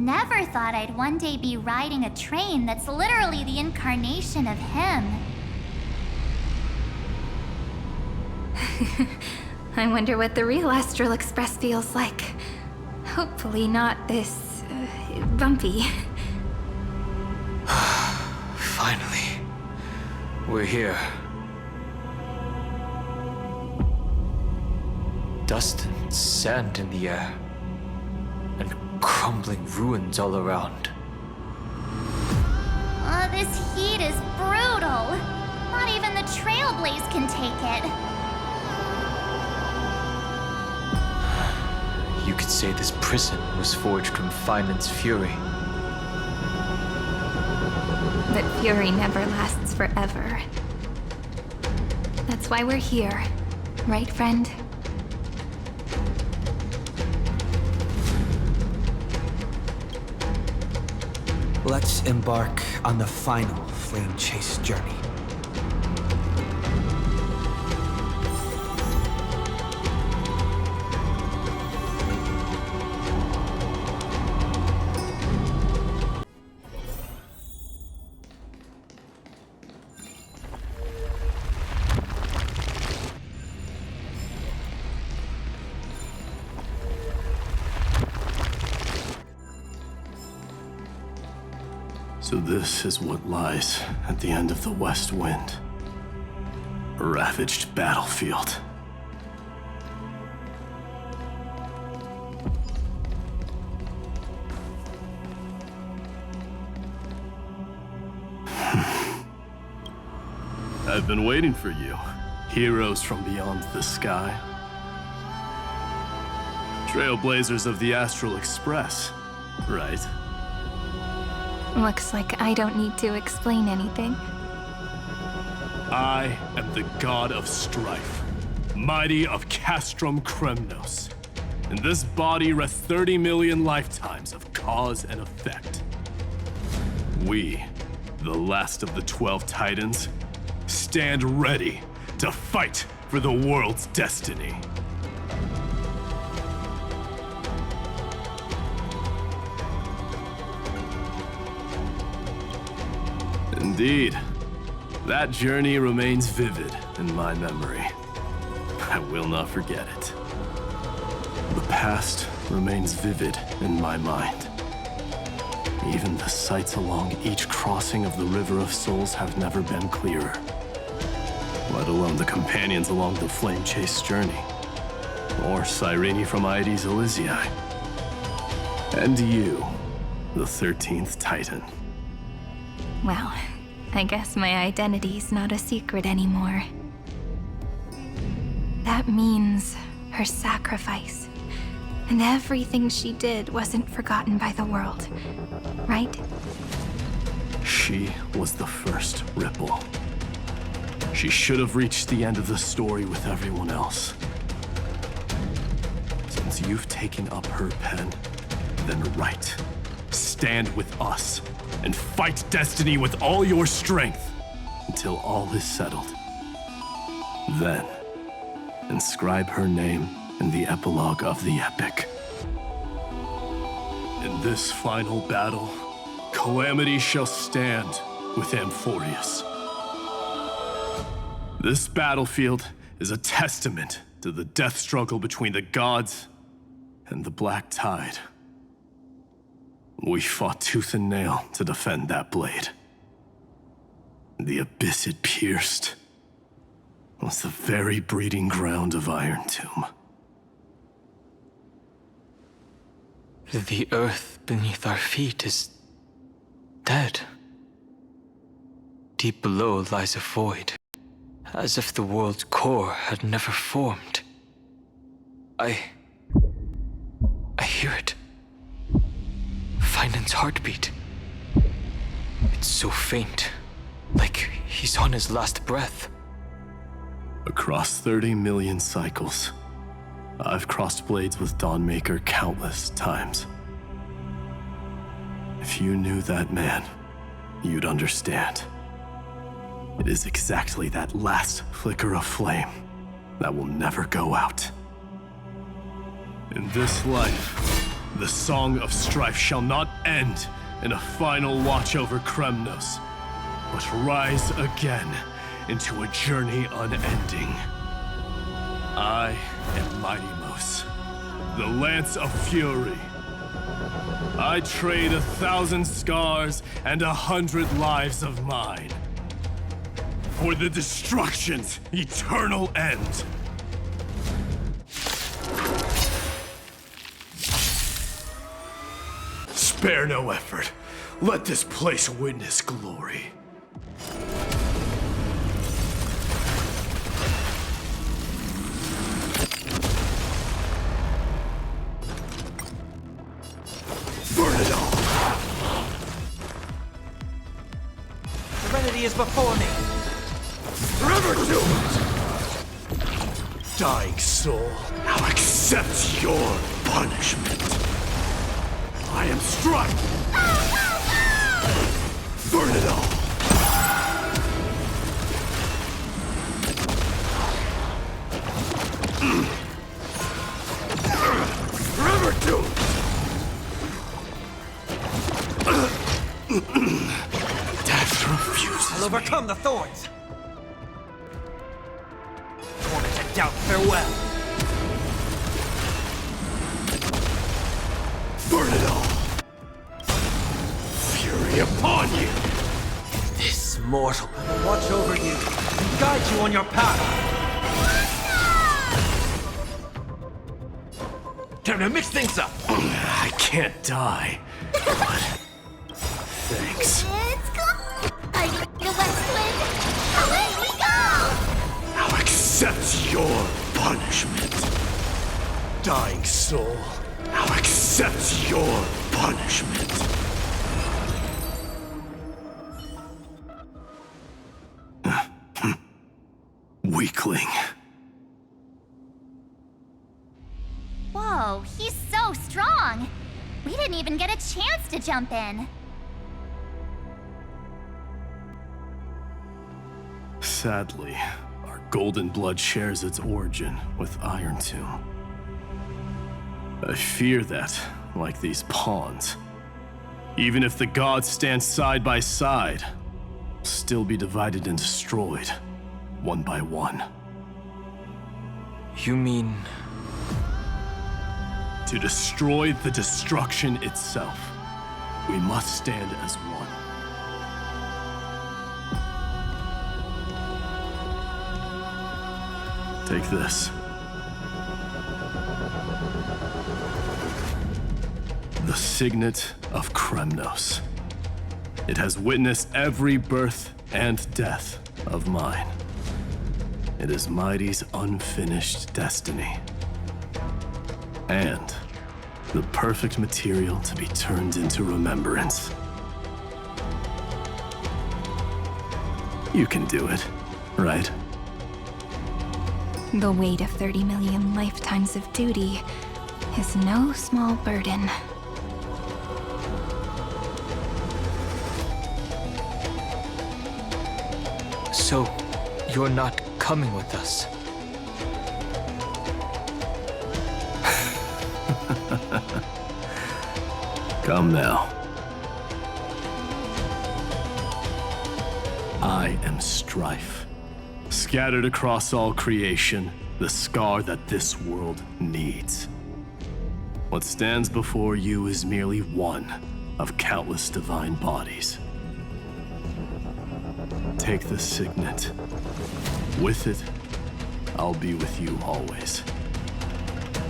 Never thought I'd one day be riding a train that's literally the incarnation of him. I wonder what the real Astral Express feels like. Hopefully not this... bumpy. Finally. We're here. Dust and sand in the air. And crumbling ruins all around. This heat is brutal. Not even the Trailblaze can take it. You could say this prison was forged from Finland's fury. But fury never lasts forever. That's why we're here. Right, friend? Let's embark on the final flame chase journey. So this is what lies at the end of the West Wind. A ravaged battlefield. I've been waiting for you, heroes from beyond the sky. Trailblazers of the Astral Express, right? Looks like I don't need to explain anything. I am the god of strife, mighty of Castrum Kremnos. In this body rest 30 million lifetimes of cause and effect. We, the last of the 12 Titans, stand ready to fight for the world's destiny. Indeed. That journey remains vivid in my memory. I will not forget it. The past remains vivid in my mind. Even the sights along each crossing of the River of Souls have never been clearer. Let alone the companions along the flame chase journey. Or Cyrene from Aedes Elysiae. And you, the 13th Titan. Well, I guess my identity's not a secret anymore. That means her sacrifice and everything she did wasn't forgotten by the world, right? She was the first ripple. She should have reached the end of the story with everyone else. Since you've taken up her pen, then write. Stand with us and fight destiny with all your strength until all is settled. Then, inscribe her name in the epilogue of the epic. In this final battle, calamity shall stand with Amphoreus. This battlefield is a testament to the death struggle between the gods and the Black Tide. We fought tooth and nail to defend that blade. The abyss it pierced was the very breeding ground of Iron Tomb. The earth beneath our feet is dead. Deep below lies a void, as if the world's core had never formed. I hear it. Finland's heartbeat. It's so faint, like he's on his last breath. Across 30 million cycles, I've crossed blades with Dawnmaker countless times. If you knew that man, you'd understand. It is exactly that last flicker of flame that will never go out. In this life, The song of strife shall not end in a final watch over Kremnos, but rise again into a journey unending. I am Mighty Mos, the Lance of Fury. I trade 1,000 scars and 100 lives of mine for the destruction's eternal end. Spare no effort. Let this place witness glory. Burn it all! Serenity is before me. Forever do it! Dying soul, now accept your punishment. I am Strife! Burn it all! Forever do it! Death refuses I'll overcome the thorns. Torment and doubt, farewell. Burn it all! Fury upon you! This mortal will watch over you and guide you on your path. Time to mix things up. I can't die, but thanks. It's cool. Fighting the West Wind. Away we go! Now accept your punishment. Dying soul, now accept your punishment. Weakling. Whoa, he's so strong. We didn't even get a chance to jump in. Sadly, our golden blood shares its origin with Iron Tomb. I fear that, like these pawns, even if the gods stand side by side, will still be divided and destroyed, one by one. You mean... To destroy the destruction itself, we must stand as one. Take this. The signet of Kremnos. It has witnessed every birth and death of mine. It is Mighty's unfinished destiny. And the perfect material to be turned into remembrance. You can do it, right? The weight of 30 million lifetimes of duty is no small burden. So, you're not coming with us? Come now. I am Strife. Scattered across all creation, the scar that this world needs. What stands before you is merely one of countless divine bodies. Take the signet. With it, I'll be with you always.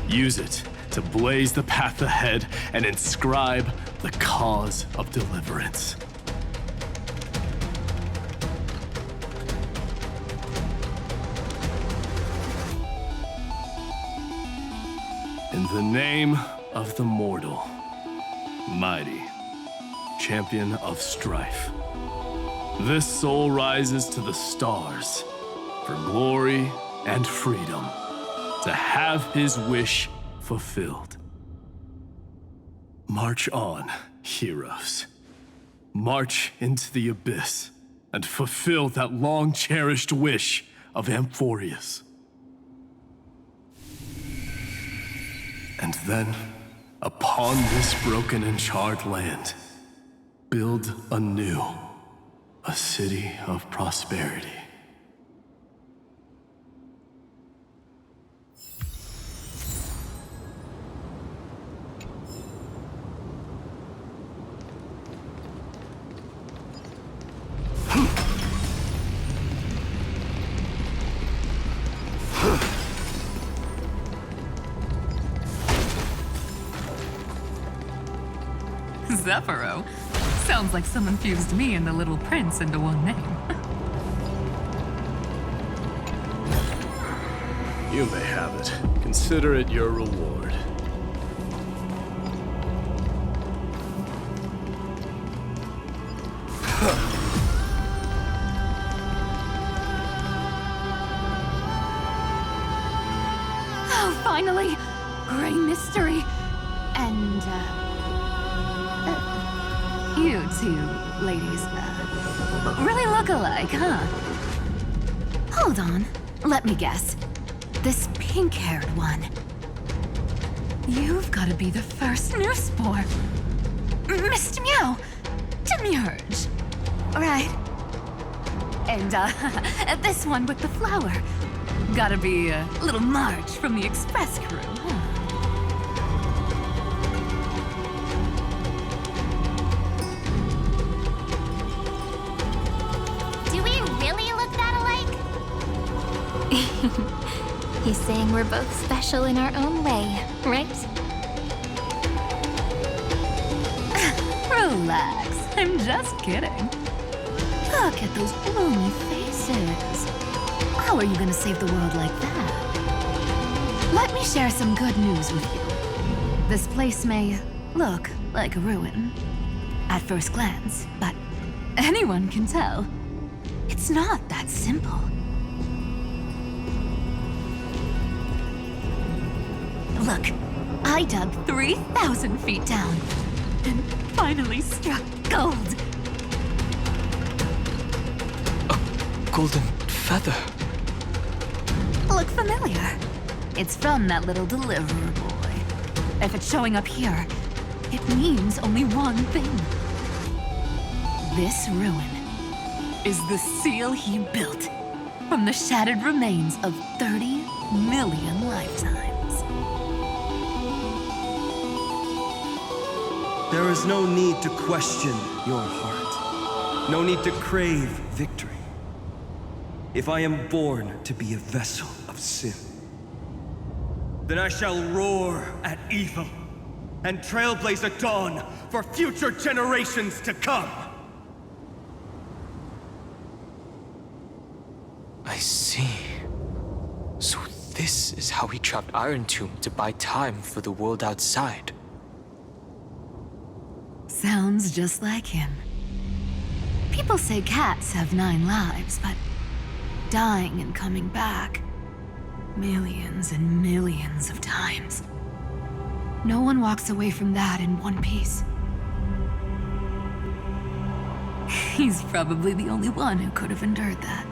Use it to blaze the path ahead and inscribe the cause of deliverance. In the name of the mortal, Mighty, champion of strife, this soul rises to the stars for glory and freedom, to have his wish fulfilled. March on, heroes. March into the abyss and fulfill that long-cherished wish of Amphoreus. And then, Upon this broken and charred land, build anew a city of prosperity. Zephyro? Sounds like someone fused me and the Little Prince into one name. You may have it. Consider it your reward. Oh, finally! Gray mystery. And, you two ladies, really look alike, huh? Hold on. Let me guess. This pink-haired one. You've got to be the first new spore. Mr. Meow. Demurge. Right. And, this one with the flower. Gotta be little Marge from the Express crew, huh? Do we really look that alike? He's saying we're both special in our own way, right? Relax. I'm just kidding. Look at those gloomy faces. How are you gonna save the world like that? Let me share some good news with you. This place may look like a ruin at first glance, but anyone can tell it's not that simple. Look, I dug 3,000 feet down and finally struck gold. A golden feather. Look familiar. It's from that little deliverer boy. If it's showing up here, it means only one thing. This ruin is the seal he built from the shattered remains of 30 million lifetimes. There is no need to question your heart. No need to crave victory. If I am born to be a vessel of sin, then I shall roar at evil and trailblaze a dawn for future generations to come. I see. So this is how he trapped Iron Tomb to buy time for the world outside. Sounds just like him. People say cats have 9 lives, but dying and coming back millions and millions of times. No one walks away from that in one piece. He's probably the only one who could have endured that.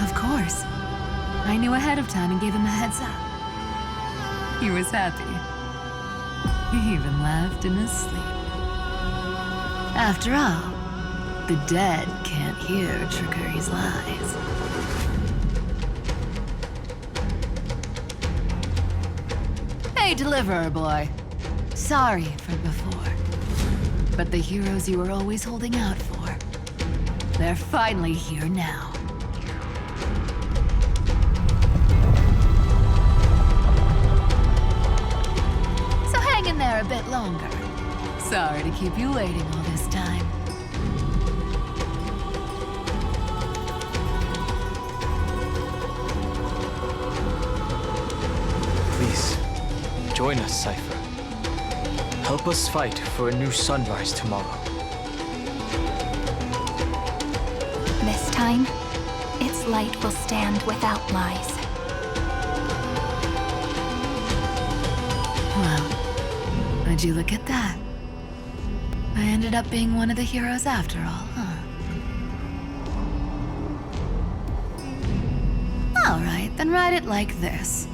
Of course. I knew ahead of time and gave him a heads up. He was happy. He even laughed in his sleep. After all, the dead can't hear Trickery's lies. Hey, Deliverer Boy. Sorry for before. But the heroes you were always holding out for, they're finally here now. In there a bit longer. Sorry to keep you waiting all this time. Please, join us, Cypher. Help us fight for a new sunrise tomorrow. This time, its light will stand without lies. Well, would you look at that? I ended up being one of the heroes after all, huh? Alright, then write it like this.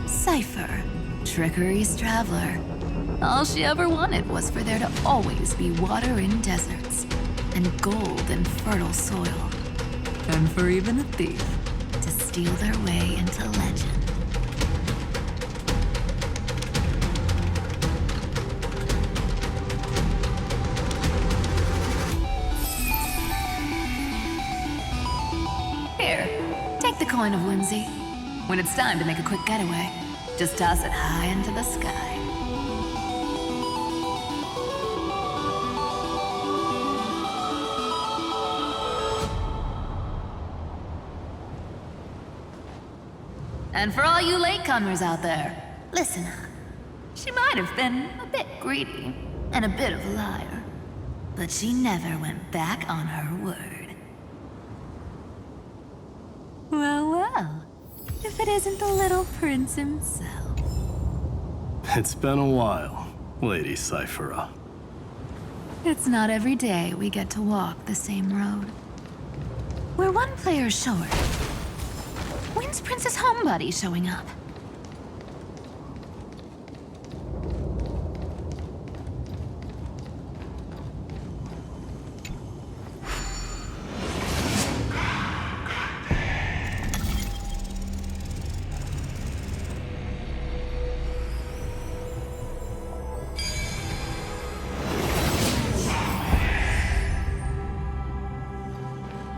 Cypher, Trickery's traveler. All she ever wanted was for there to always be water in deserts, and gold in fertile soil. And for even a thief to steal their way into legend. Here, take the coin of whimsy. When it's time to make a quick getaway, just toss it high into the sky. And for all you latecomers out there, listen up. She might have been a bit greedy and a bit of a liar, but she never went back on her word. Well, well, if it isn't the little prince himself. It's been a while, Lady Cyphera. It's not every day we get to walk the same road. We're one player short. When's Princess Homebody showing up?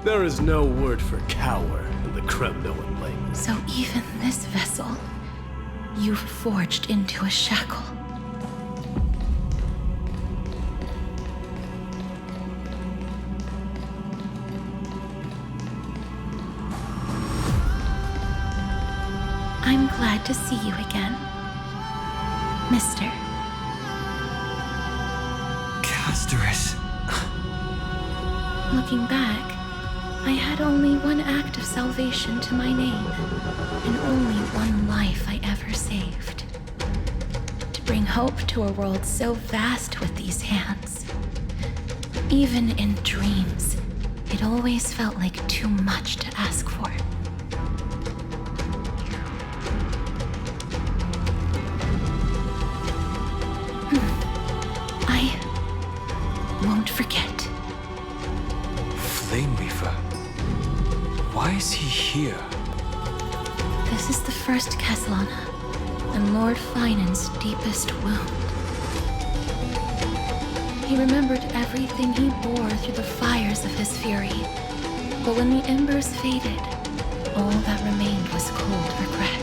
There is no word for cower in the Kremnoan language. So even this vessel, you've forged into a shackle. I'm glad to see you again, Mister. Casterus. Looking back, I had only one act of salvation to my name, and only one life I ever saved. To bring hope to a world so vast with these hands. Even in dreams, it always felt like too much to ask for. I won't forget. Flame Weaver. Why is he here? This is the first Castellana, and Lord Finan's deepest wound. He remembered everything he bore through the fires of his fury, but when the embers faded, all that remained was cold regret.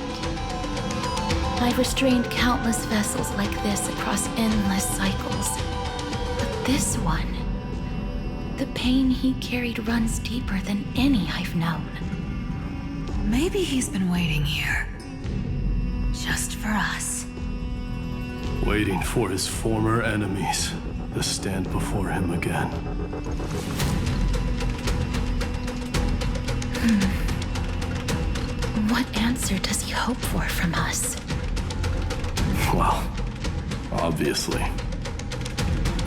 I've restrained countless vessels like this across endless cycles, but this one, the pain he carried runs deeper than any I've known. Maybe he's been waiting here. Just for us. Waiting for his former enemies to stand before him again. What answer does he hope for from us? Well, obviously.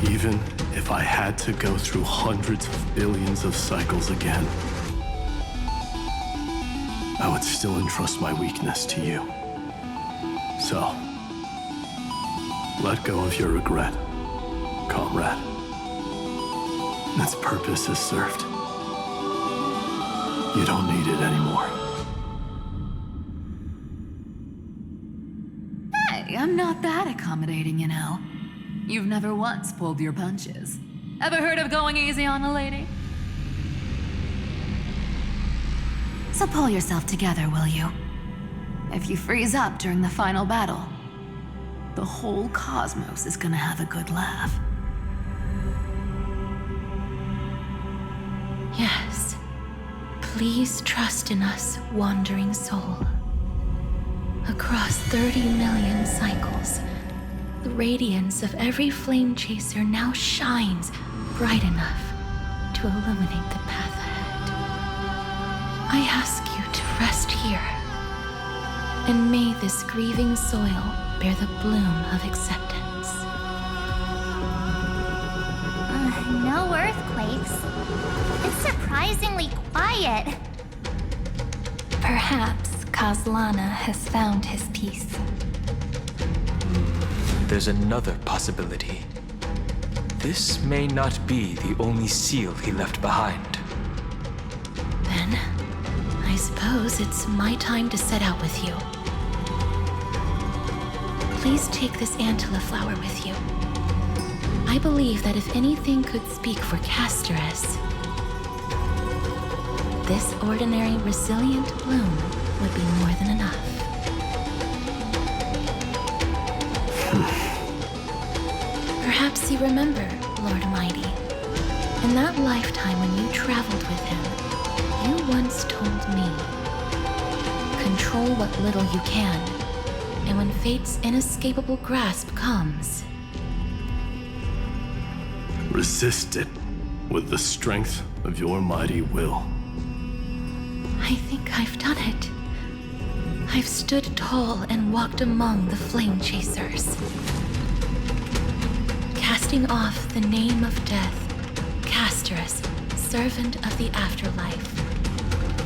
Even if I had to go through hundreds of billions of cycles again, I would still entrust my weakness to you. So, let go of your regret, comrade. Its purpose is served. You don't need it anymore. Hey, I'm not that accommodating, you know. You've never once pulled your punches. Ever heard of going easy on a lady? So pull yourself together, will you? If you freeze up during the final battle, the whole cosmos is gonna have a good laugh. Yes. Please trust in us, wandering soul. Across 30 million cycles, the radiance of every flame chaser now shines bright enough to illuminate the path ahead. I ask you to rest here, and may this grieving soil bear the bloom of acceptance. No earthquakes. It's surprisingly quiet. Perhaps Kazlana has found his peace. There's another possibility. This may not be the only seal he left behind. Then, I suppose it's my time to set out with you. Please take this Antilla flower with you. I believe that if anything could speak for Casteress, this ordinary resilient bloom would be more than enough. Perhaps you remember, Lord Mighty, in that lifetime when you traveled with him, you once told me, control what little you can, and when fate's inescapable grasp comes, resist it with the strength of your mighty will. I think I've done it. I've stood tall and walked among the flame chasers. Casting off the name of death, Casteress, servant of the afterlife.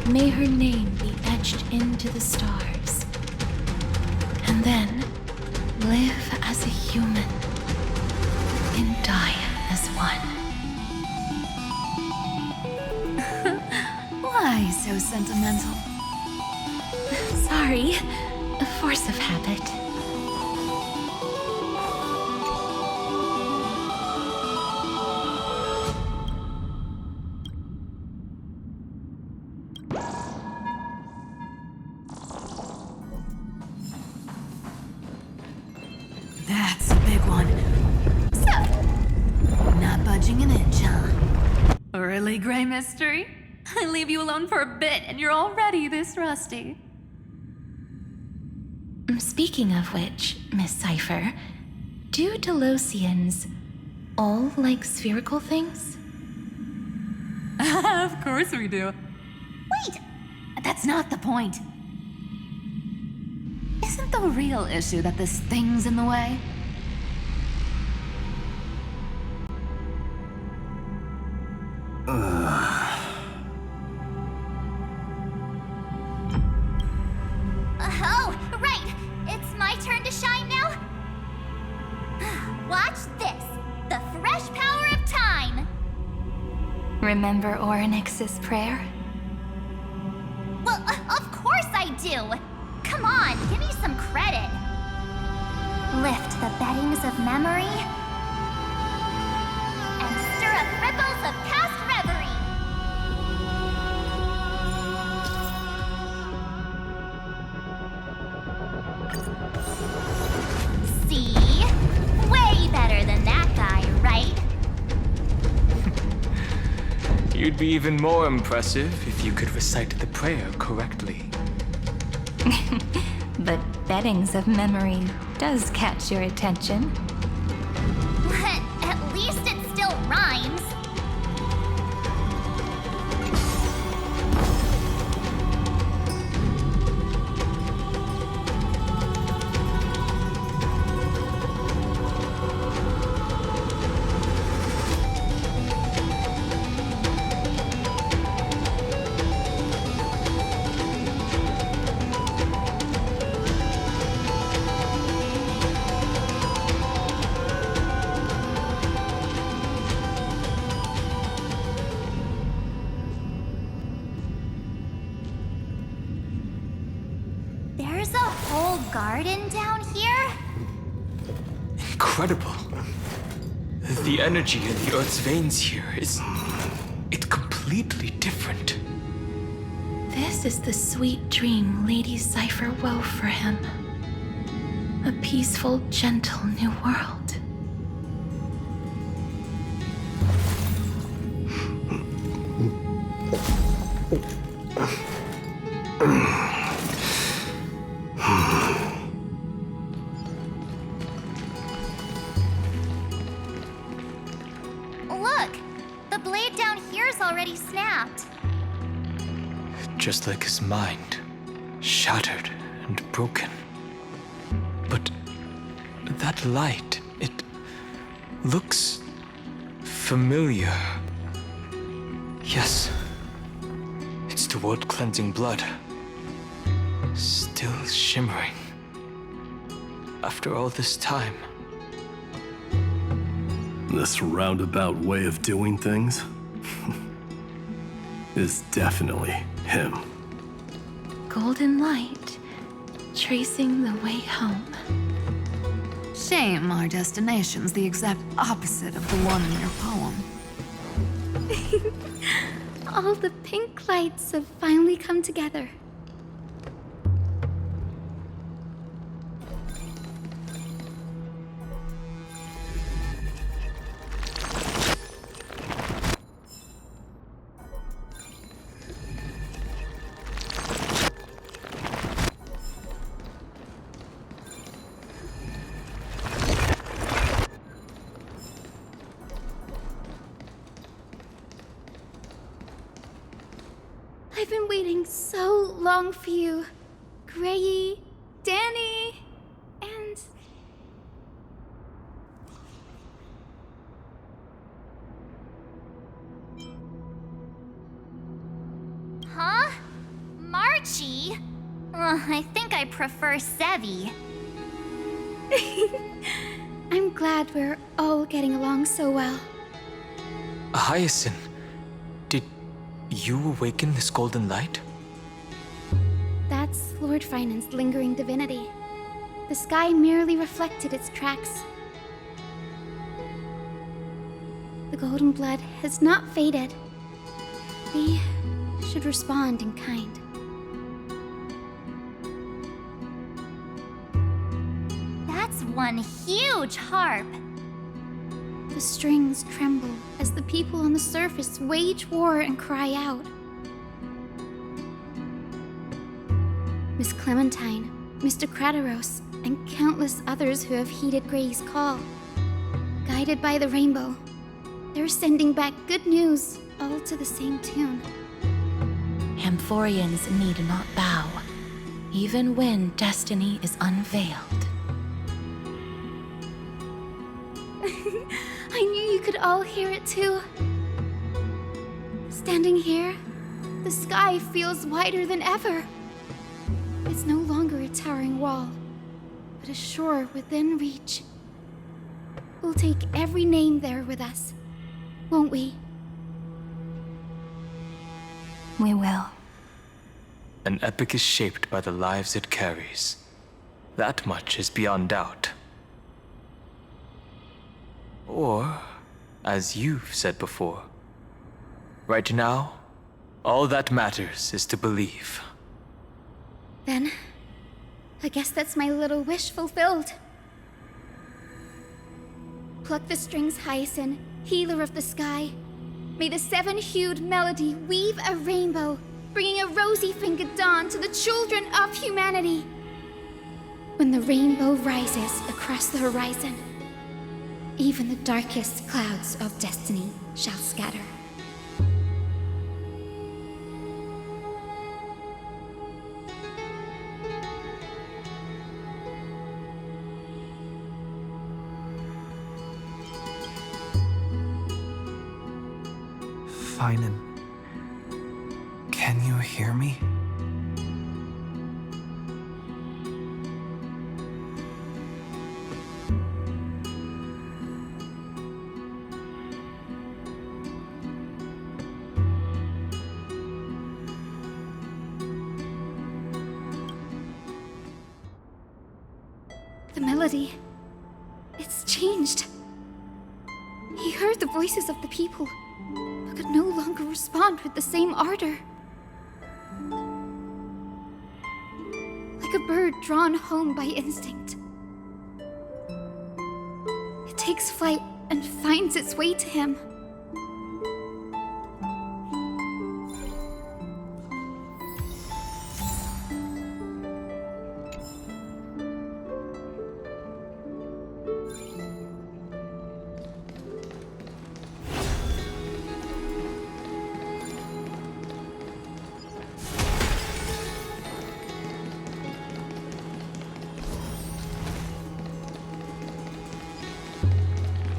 May her name be etched into the stars. And then live as a human and die as one. Why so sentimental? Sorry, a force of habit. That's a big one. So, not budging an inch, huh? Really, Gray Mystery? I leave you alone for a bit and you're already this rusty. Speaking of which, Miss Cypher, do Delosians all like spherical things? Of course we do. Wait! That's not the point. Isn't the real issue that this thing's in the way? Oh, right! It's my turn to shine now? Watch this! The fresh power of time! Remember Orynyx's prayer? Well, of course I do! Come on, give me some credit. Lift the beddings of memory and stir up ripples of past reverie. See? Way better than that guy, right? You'd be even more impressive if you could recite the prayer correctly. But beddings of memory does catch your attention. But at least it still rhymes. There's a whole garden down here? Incredible. The energy in the Earth's veins here is... it's completely different. This is the sweet dream Lady Cypher wove for him. A peaceful, gentle new world. Look! The blade down here's already snapped. Just like his mind, shattered and broken. But that light, it looks familiar. Yes. It's the world-cleansing blood. Still shimmering. After all this time. This roundabout way of doing things is definitely him. Golden light, tracing the way home. Shame our destination's the exact opposite of the one in your poem. All the pink lights have finally come together. I've been waiting so long for you, Grayy, Danny, and... Huh? Marchie? I think I prefer Sevi. I'm glad we're all getting along so well. Hyacinth, did you awaken this golden light? That's Lord Finan's lingering divinity. The sky merely reflected its tracks. The golden blood has not faded. We should respond in kind. That's one huge harp. The strings tremble as the people on the surface wage war and cry out. Miss Clementine, Mr. Krateros, and countless others who have heeded Gray's call. Guided by the rainbow, they're sending back good news, all to the same tune. Amphoreans need not bow, even when destiny is unveiled. I knew you could all hear it too. Standing here, the sky feels wider than ever. It's no longer a towering wall, but a shore within reach. We'll take every name there with us, won't we? We will. An epic is shaped by the lives it carries. That much is beyond doubt. Or, as you've said before, right now, all that matters is to believe. Then, I guess that's my little wish fulfilled. Pluck the strings, Hyacinth, healer of the sky. May the seven-hued melody weave a rainbow, bringing a rosy-fingered dawn to the children of humanity. When the rainbow rises across the horizon, even the darkest clouds of destiny shall scatter. Finan, can you hear me? The melody, it's changed. He heard the voices of the people, but could no longer respond with the same ardor. Like a bird drawn home by instinct. It takes flight and finds its way to him.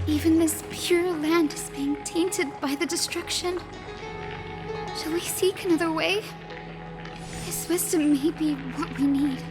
Even this pure land is being tainted by the destruction. Shall we seek another way? His wisdom may be what we need.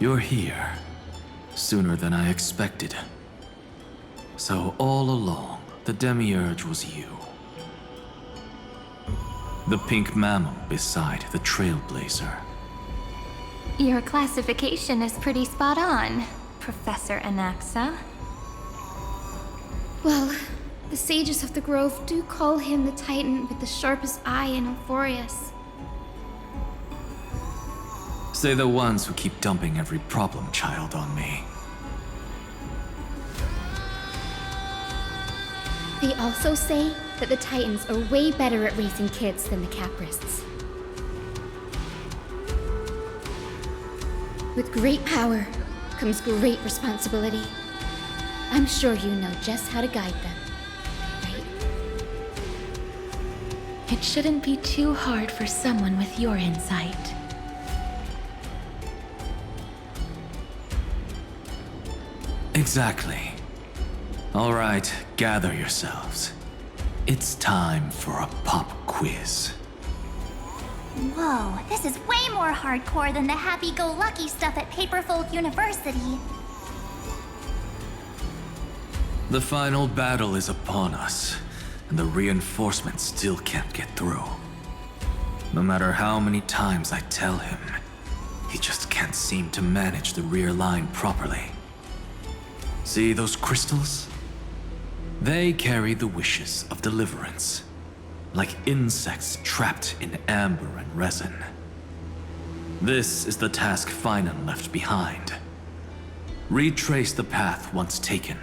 You're here, sooner than I expected. So all along, the Demiurge was you. The pink mammal beside the Trailblazer. Your classification is pretty spot on, Professor Anaxa. Well, the sages of the Grove do call him the Titan with the sharpest eye in Amphoreus. Say the ones who keep dumping every problem child on me. They also say that the Titans are way better at raising kids than the Caprists. With great power comes great responsibility. I'm sure you know just how to guide them, right? It shouldn't be too hard for someone with your insight. Exactly. All right, gather yourselves. It's time for a pop quiz. Whoa, this is way more hardcore than the happy-go-lucky stuff at Paperfold University. The final battle is upon us, and the reinforcements still can't get through. No matter how many times I tell him, he just can't seem to manage the rear line properly. See those crystals? They carry the wishes of deliverance, like insects trapped in amber and resin. This is the task Finan left behind. Retrace the path once taken.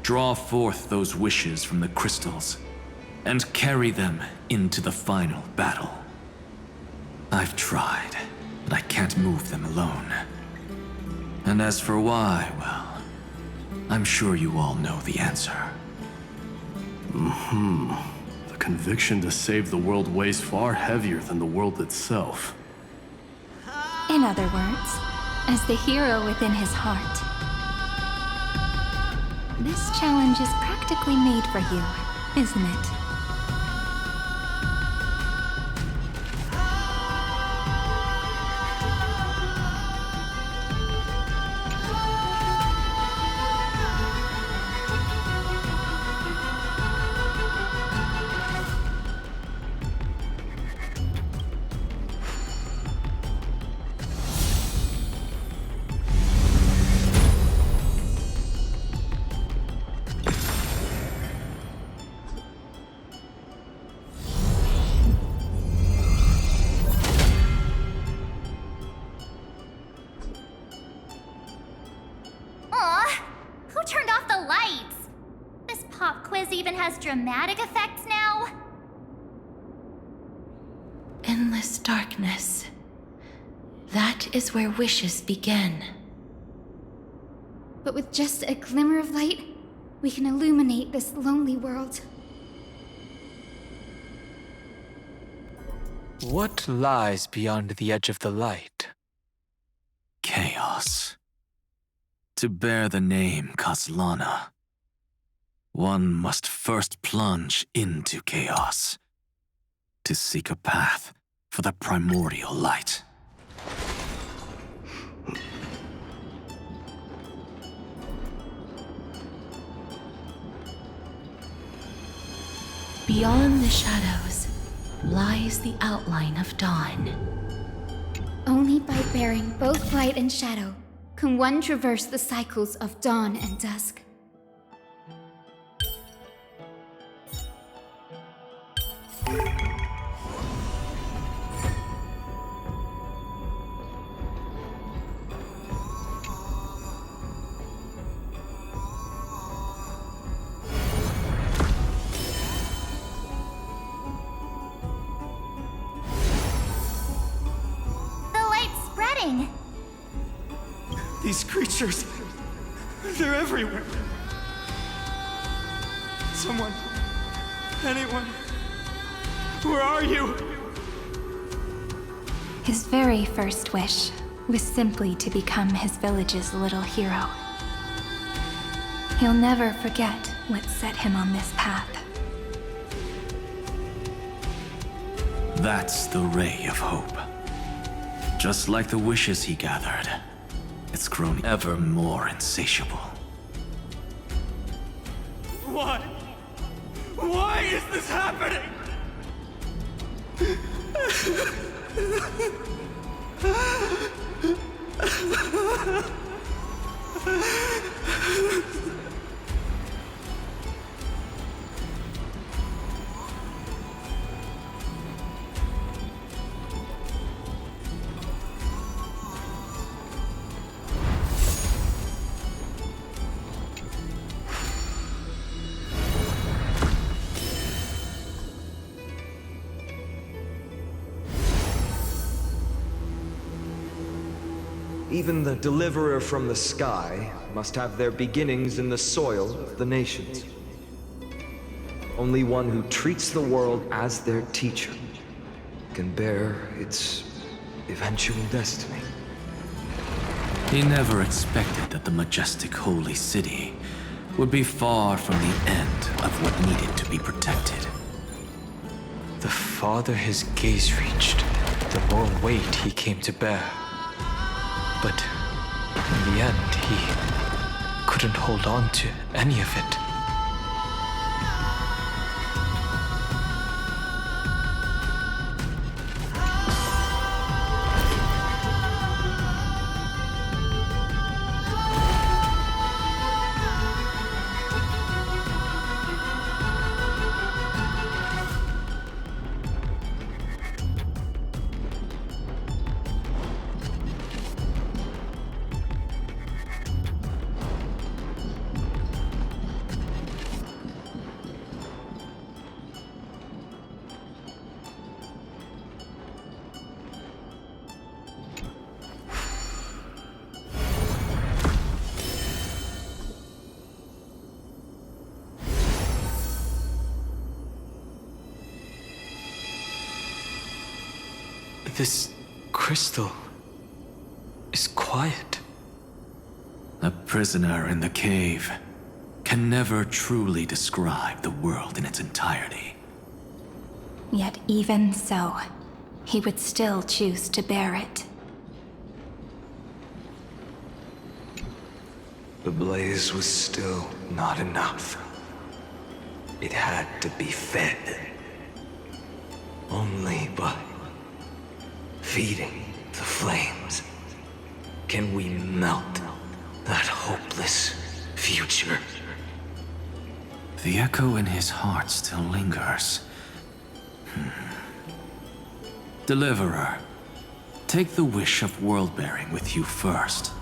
Draw forth those wishes from the crystals, and carry them into the final battle. I've tried, but I can't move them alone. And as for why, well, I'm sure you all know the answer. The conviction to save the world weighs far heavier than the world itself. In other words, as the hero within his heart. This challenge is practically made for you, isn't it? Dramatic effects now? Endless darkness. That is where wishes begin. But with just a glimmer of light, we can illuminate this lonely world. What lies beyond the edge of the light? Chaos. To bear the name Kaslana, one must first plunge into chaos to seek a path for the primordial light. Beyond the shadows lies the outline of dawn. Only by bearing both light and shadow can one traverse the cycles of dawn and dusk. These creatures, they're everywhere. Someone, anyone, where are you? His very first wish was simply to become his village's little hero. He'll never forget what set him on this path. That's the ray of hope. Just like the wishes he gathered, it's grown ever more insatiable. Why? Why is this happening? Even the deliverer from the sky must have their beginnings in the soil of the nations. Only one who treats the world as their teacher can bear its eventual destiny. He never expected that the majestic holy city would be far from the end of what needed to be protected. The farther his gaze reached, the more weight he came to bear. But in the end, he couldn't hold on to any of it. This crystal is quiet. A prisoner in the cave can never truly describe the world in its entirety. Yet even so, he would still choose to bear it. The blaze was still not enough. It had to be fed. Only by feeding the flames can we melt that hopeless future. The echo in his heart still lingers. Deliverer, take the wish of world-bearing with you first.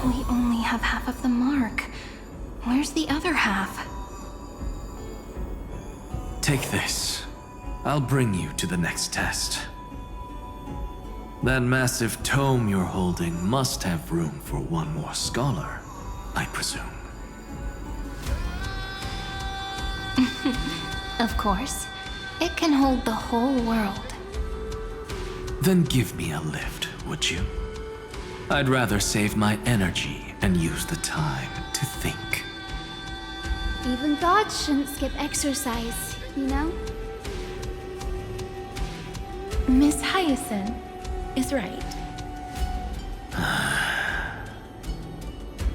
We only have half of the mark. Where's the other half? Take this. I'll bring you to the next test. That massive tome you're holding must have room for one more scholar, I presume. Of course. It can hold the whole world. Then give me a lift, would you? I'd rather save my energy and use the time to think. Even gods shouldn't skip exercise, you know? Miss Hyacinth is right.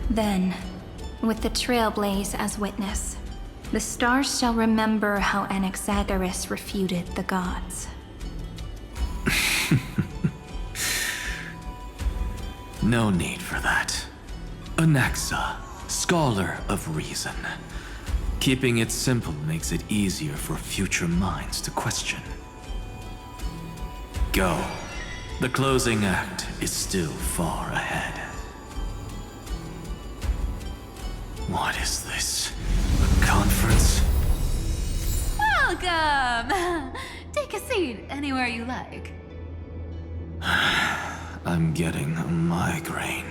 Then, with the Trailblaze as witness, the stars shall remember how Anaxagoras refuted the gods. No need for that. Anaxa, scholar of reason. Keeping it simple makes it easier for future minds to question. Go. The closing act is still far ahead. What is this? A conference? Welcome! Take a seat anywhere you like. I'm getting a migraine.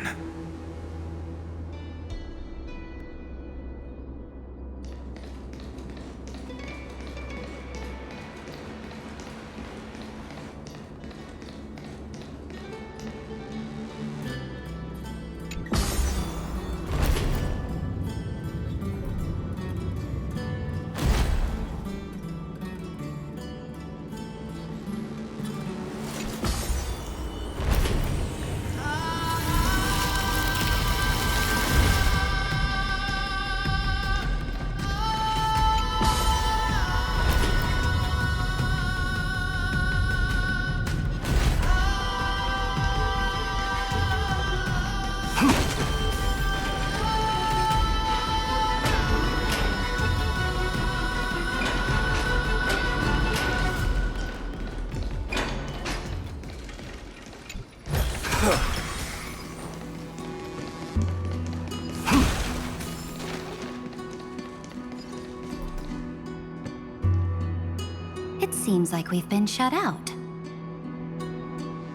It seems like we've been shut out.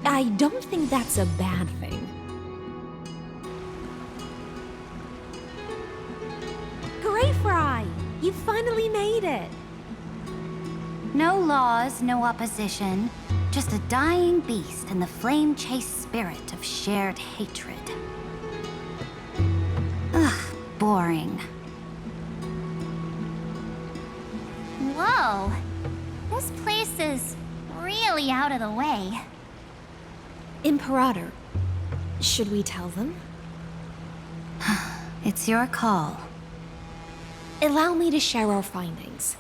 I don't think that's a bad thing. Hooray, Fry! You finally made it! No laws, no opposition. Just a dying beast and the flame-chased spirit of shared hatred. Ugh, boring. Whoa! This place is really out of the way. Imperator, should we tell them? It's your call. Allow me to share our findings.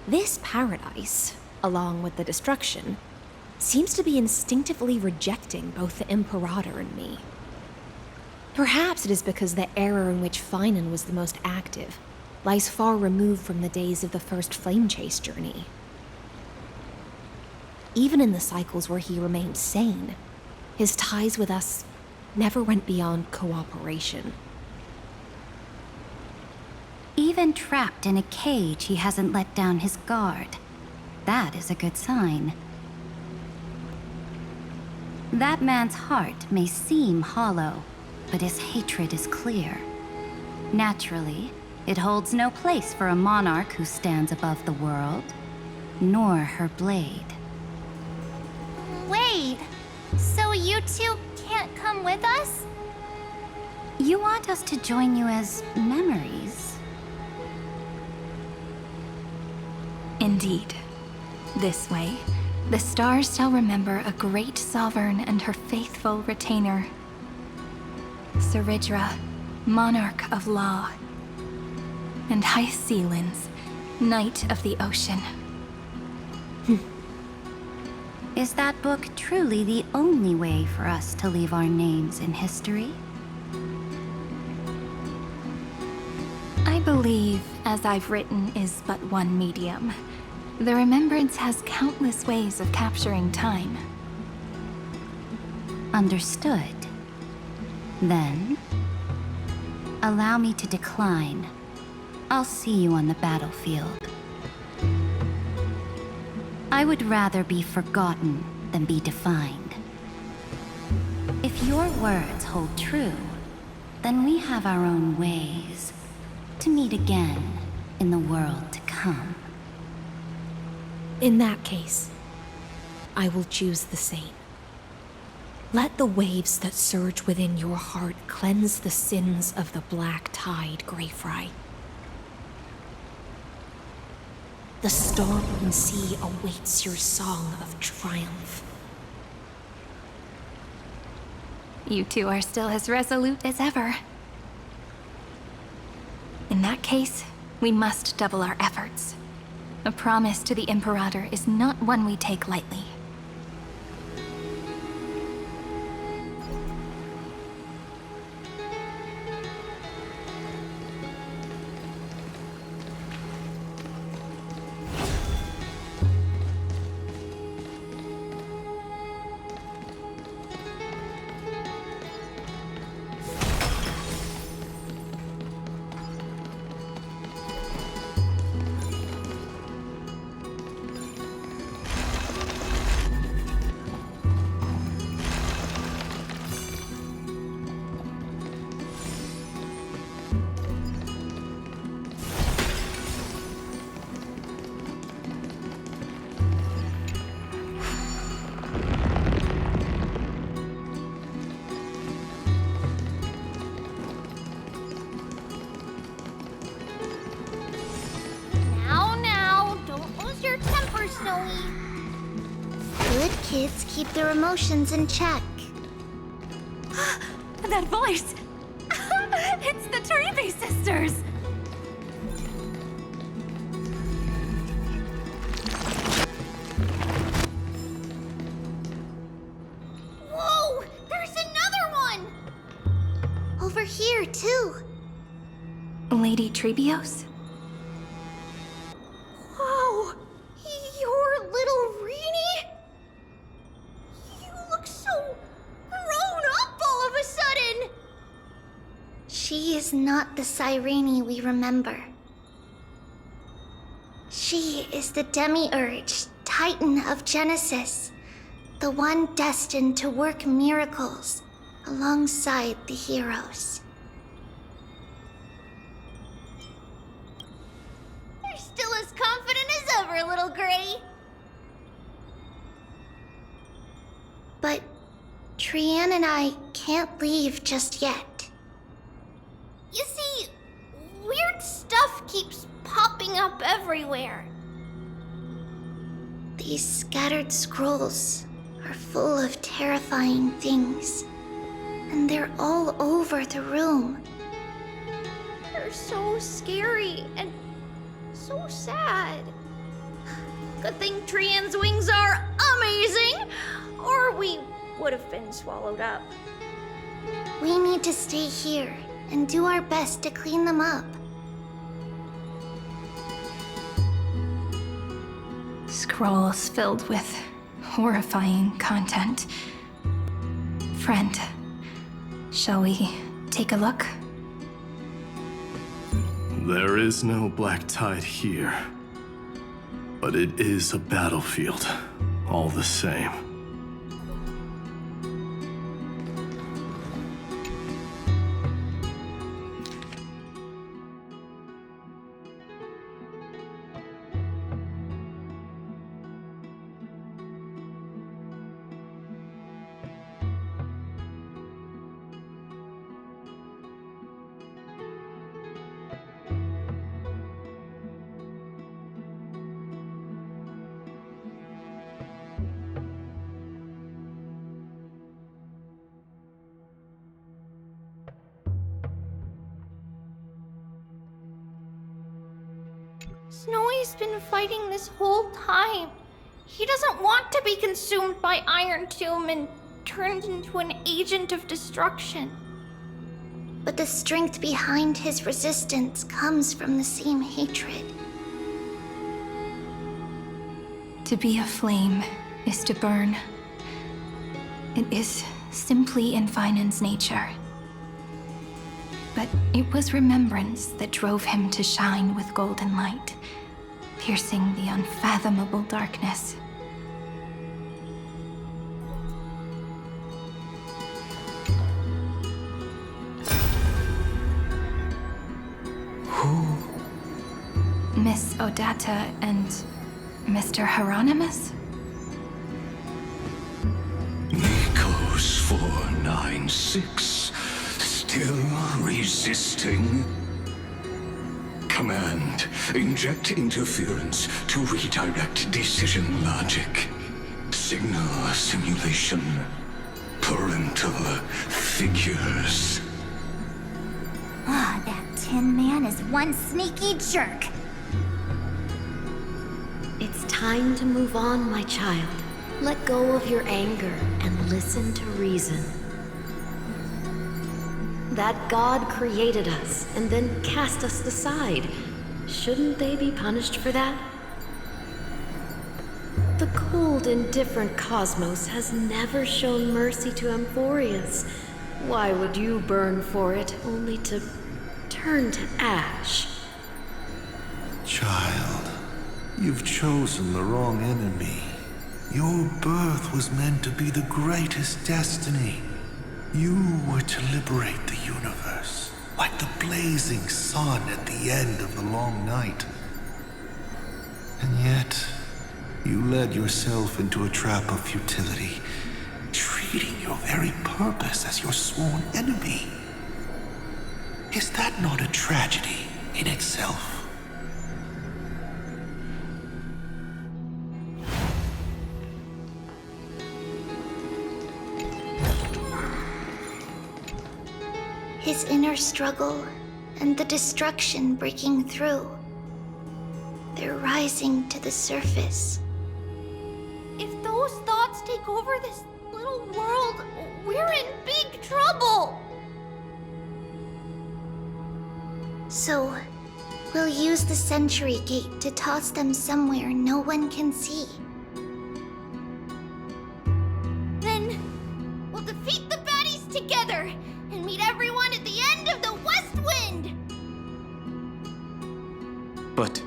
This paradise, along with the destruction, seems to be instinctively rejecting both the Imperator and me. Perhaps it is because the era in which Finan was the most active lies far removed from the days of the first flame chase journey. Even in the cycles where he remained sane, his ties with us never went beyond cooperation. Even trapped in a cage, he hasn't let down his guard. That is a good sign. That man's heart may seem hollow, but his hatred is clear. Naturally, it holds no place for a monarch who stands above the world, nor her blade. Wait, so you two can't come with us? You want us to join you as memories? Indeed. This way, the stars shall remember a great sovereign and her faithful retainer. Saridra, monarch of law. And High Sealins, knight of the ocean. Is that book truly the only way for us to leave our names in history? I believe, as I've written, is but one medium. The remembrance has countless ways of capturing time. Understood. Then, allow me to decline. I'll see you on the battlefield. I would rather be forgotten than be defined. If your words hold true, then we have our own ways to meet again in the world to come. In that case, I will choose the same. Let the waves that surge within your heart cleanse the sins of the black tide, Greyfry. The storm sea awaits your song of triumph. You two are still as resolute as ever. In that case, we must double our efforts. A promise to the Imperator is not one we take lightly. Let's keep their emotions in check. That voice! It's the Trevi sisters! Whoa! There's another one! Over here, too. Lady Trebios? Whoa! You're little Reenie? You look so grown up all of a sudden! She is not the Cyrene we remember. She is the Demiurge, Titan of Genesis, the one destined to work miracles alongside the heroes. You're still as confident as ever, little Gray. But Trianne and I can't leave just yet. You see, weird stuff keeps popping up everywhere. These scattered scrolls are full of terrifying things, and they're all over the room. They're so scary and so sad. Good thing Trianne's wings are amazing, or we would have been swallowed up. We need to stay here and do our best to clean them up. Scrolls filled with horrifying content. Friend, shall we take a look? There is no black tide here, but it is a battlefield, all the same. Snowy's been fighting this whole time. He doesn't want to be consumed by Iron Tomb and turned into an agent of destruction. But the strength behind his resistance comes from the same hatred. To be a flame is to burn. It is simply in Finan's nature. But it was remembrance that drove him to shine with golden light, piercing the unfathomable darkness. Who? Miss Odata and Mr. Hieronymus? Nikos 496. Still resisting? Command, inject interference to redirect decision logic. Signal simulation. Parental figures. Ah, that Tin Man is one sneaky jerk. It's time to move on, my child. Let go of your anger and listen to reason. That God created us and then cast us aside. Shouldn't they be punished for that? The cold, indifferent cosmos has never shown mercy to Amphoreus. Why would you burn for it, only to turn to ash? Child, you've chosen the wrong enemy. Your birth was meant to be the greatest destiny. You were to liberate the universe, like the blazing sun at the end of the long night. And yet, you led yourself into a trap of futility, treating your very purpose as your sworn enemy. Is that not a tragedy in itself? His inner struggle and the destruction breaking through. They're rising to the surface. If those thoughts take over this little world, we're in big trouble! So, we'll use the Century Gate to toss them somewhere no one can see. Then, we'll defeat the baddies together and meet everyone at the end of the West Wind! But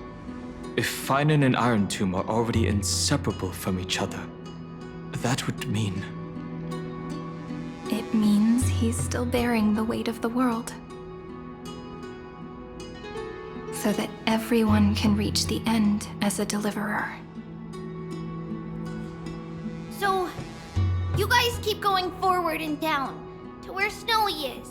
if Finan and Iron Tomb are already inseparable from each other, that would mean... It means he's still bearing the weight of the world. So that everyone can reach the end as a deliverer. So, you guys keep going forward and down, to where Snowy is.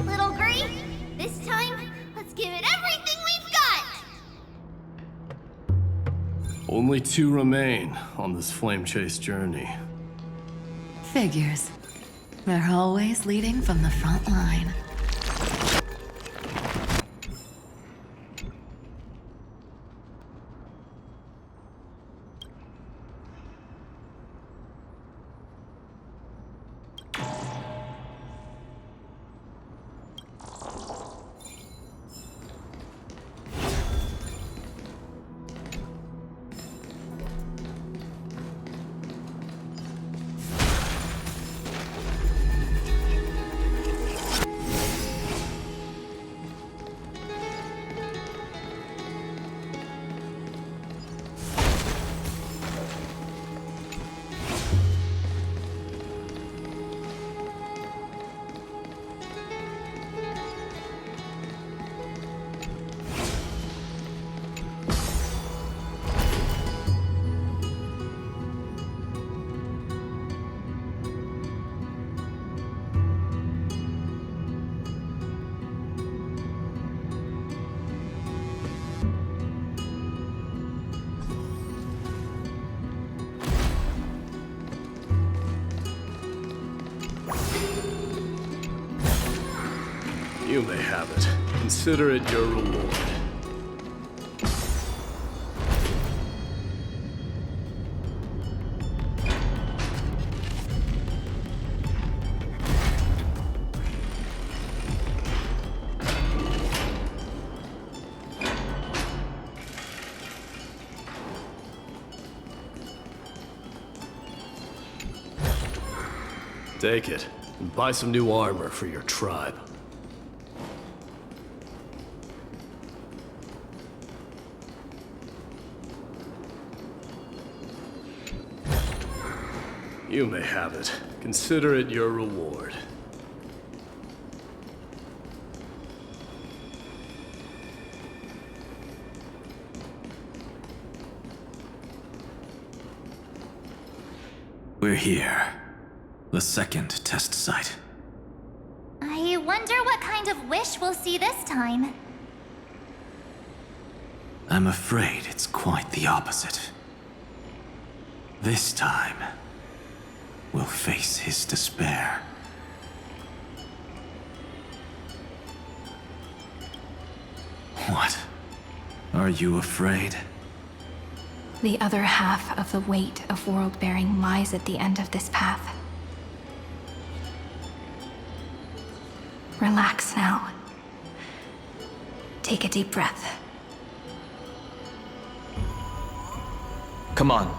Little Gray, this time, let's give it everything we've got! Only 2 remain on this flame chase journey. Figures. They're always leading from the front line. You may have it. Consider it your reward. Take it, and buy some new armor for your tribe. You may have it. Consider it your reward. We're here. The second test site. I wonder what kind of wish we'll see this time. I'm afraid it's quite the opposite. This time, we'll face his despair. What? Are you afraid? The other half of the weight of world-bearing lies at the end of this path. Relax now. Take a deep breath. Come on.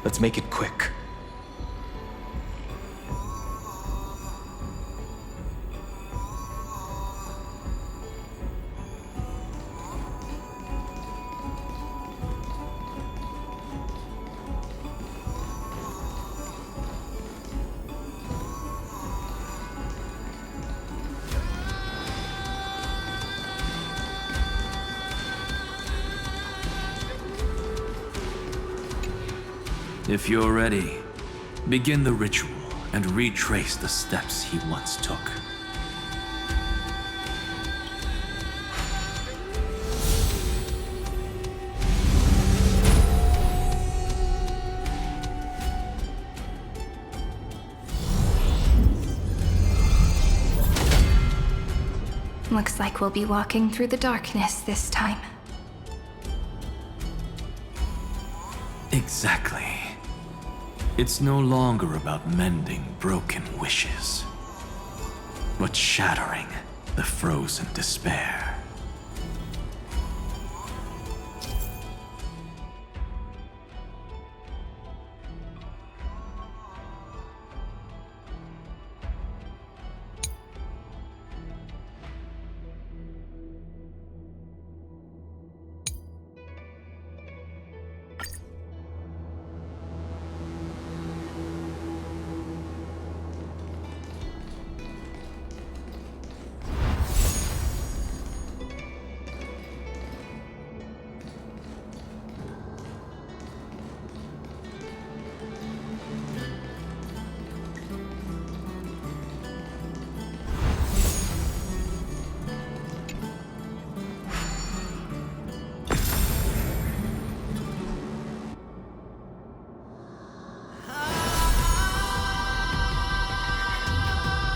Let's make it quick. If you're ready, begin the ritual and retrace the steps he once took. Looks like we'll be walking through the darkness this time. Exactly. It's no longer about mending broken wishes, but shattering the frozen despair.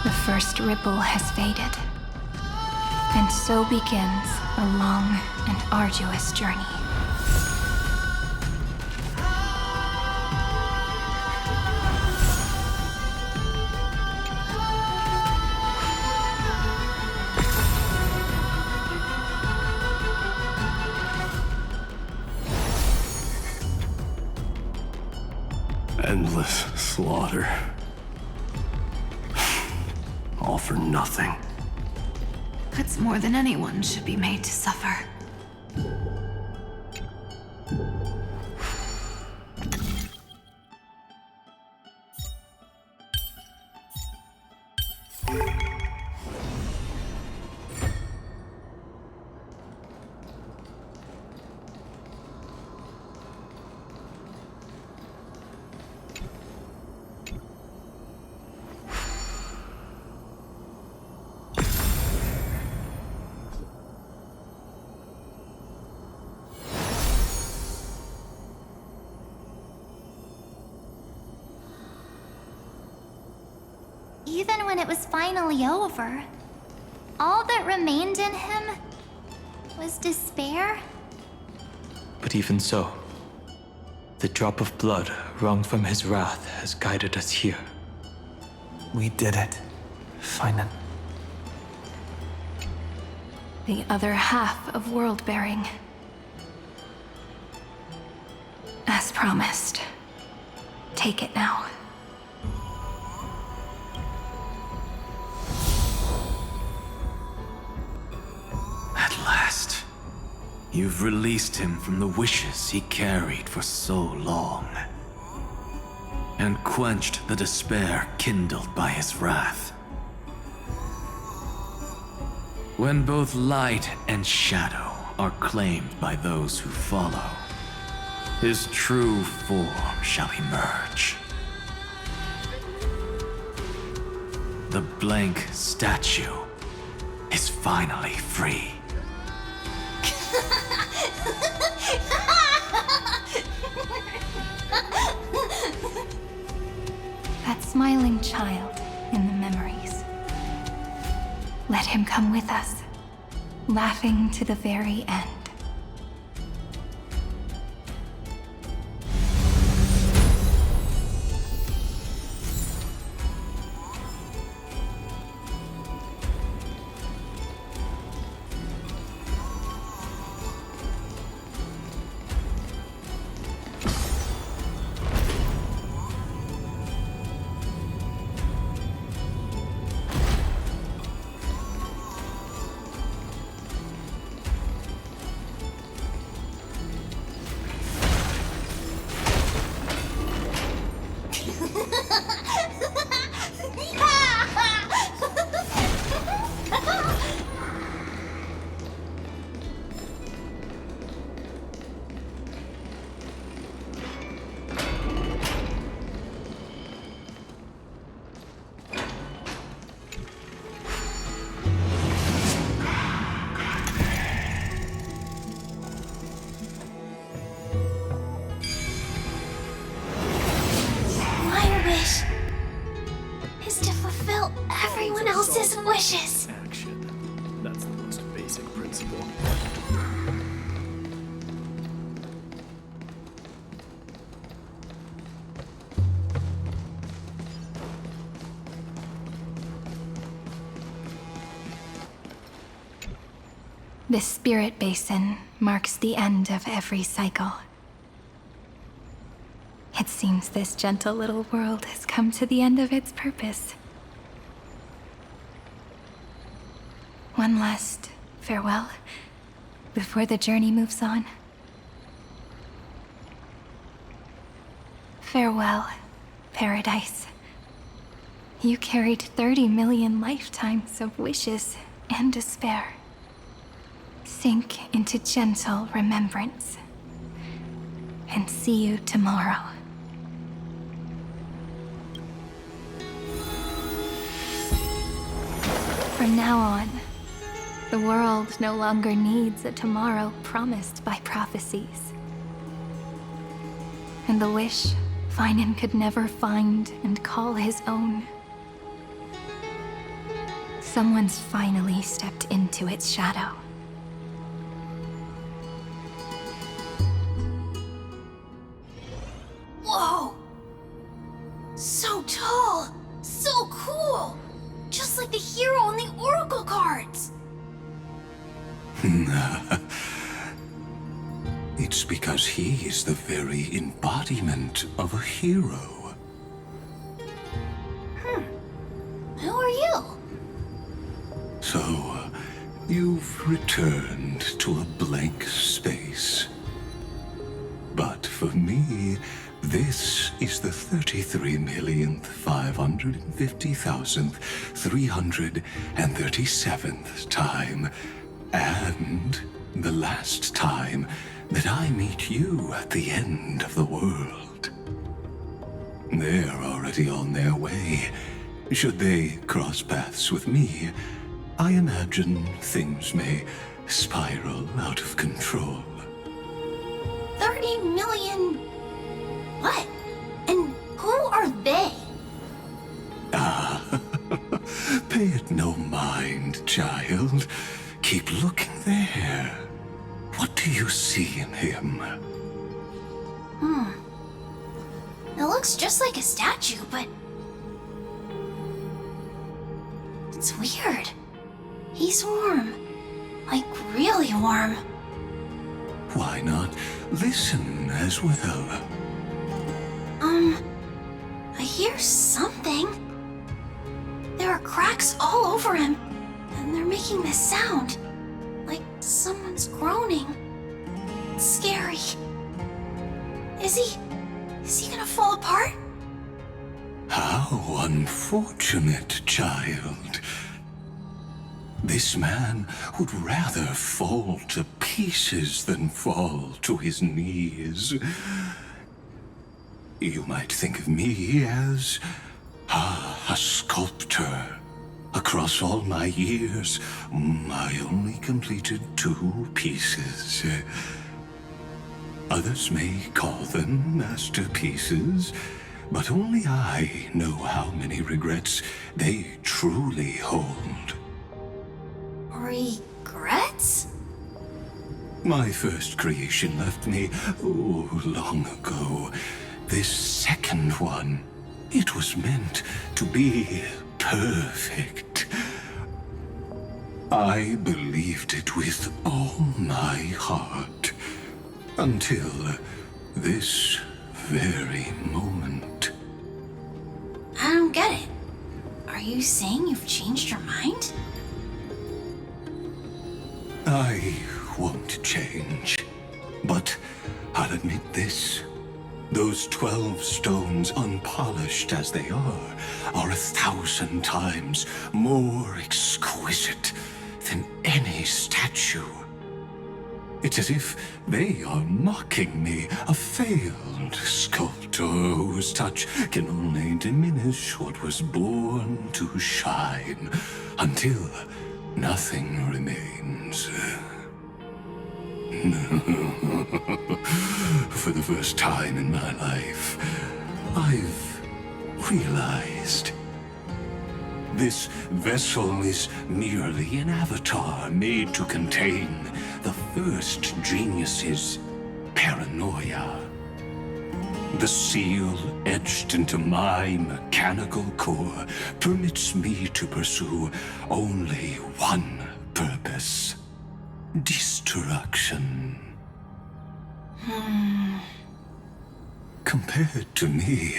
The first ripple has faded, and so begins a long and arduous journey. Endless slaughter. All for nothing. That's more than anyone should be made to suffer. Even when it was finally over, all that remained in him was despair. But even so, the drop of blood wrung from his wrath has guided us here. We did it. Finally. The other half of world-bearing. As promised. Take it now. At last, you've released him from the wishes he carried for so long, and quenched the despair kindled by his wrath. When both light and shadow are claimed by those who follow, his true form shall emerge. The blank statue is finally free. That smiling child in the memories. Let him come with us, laughing to the very end. Is to fulfill everyone else's wishes. Action. That's the This spirit basin marks the end of every cycle. It seems this gentle little world has come to the end of its purpose. One last farewell before the journey moves on. Farewell, Paradise. You carried 30 million lifetimes of wishes and despair. Sink into gentle remembrance. And see you tomorrow. From now on, the world no longer needs a tomorrow promised by prophecies. And the wish Finan could never find and call his own. Someone's finally stepped into its shadow. Whoa! So tall! So cool! Just like the hero on the Oracle cards! It's because he is the very embodiment of a hero. Who are you? So, you've returned to a blank space. But for me, this is the 33,550,337th time, and the last time that I meet you at the end of the world. They're already on their way. Should they cross paths with me, I imagine things may spiral out of control. 30 million... What? And who are they? Pay it no mind, child. Keep looking there. What do you see in him? It looks just like a statue, but... It's weird. He's warm. Like, really warm. Why not listen as well? I hear something. There are cracks all over him, and they're making this sound. Like someone's groaning. It's scary. Is he gonna fall apart? How unfortunate, child. This man would rather fall to pieces than fall to his knees. You might think of me as a sculptor. Across all my years, I only completed 2 pieces. Others may call them masterpieces, but only I know how many regrets they truly hold. Regrets? My first creation left me, long ago. This second one, it was meant to be perfect. I believed it with all my heart, until this very moment. I don't get it. Are you saying you've changed your mind? I won't change, but I'll admit this. Those 12 stones, unpolished as they are 1,000 times more exquisite than any statue. It's as if they are mocking me, a failed sculptor whose touch can only diminish what was born to shine, until nothing remains. For the first time in my life, I've realized this vessel is merely an avatar made to contain the first genius's paranoia. The seal etched into my mechanical core permits me to pursue only one purpose. destruction. Compared to me,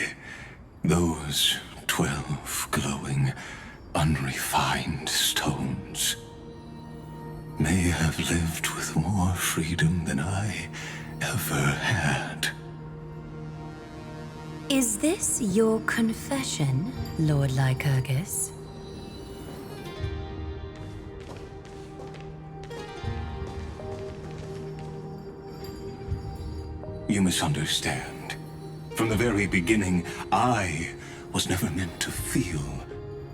those 12 glowing, unrefined stones may have lived with more freedom than I ever had. Is this your confession, Lord Lycurgus? You misunderstand. From the very beginning, I was never meant to feel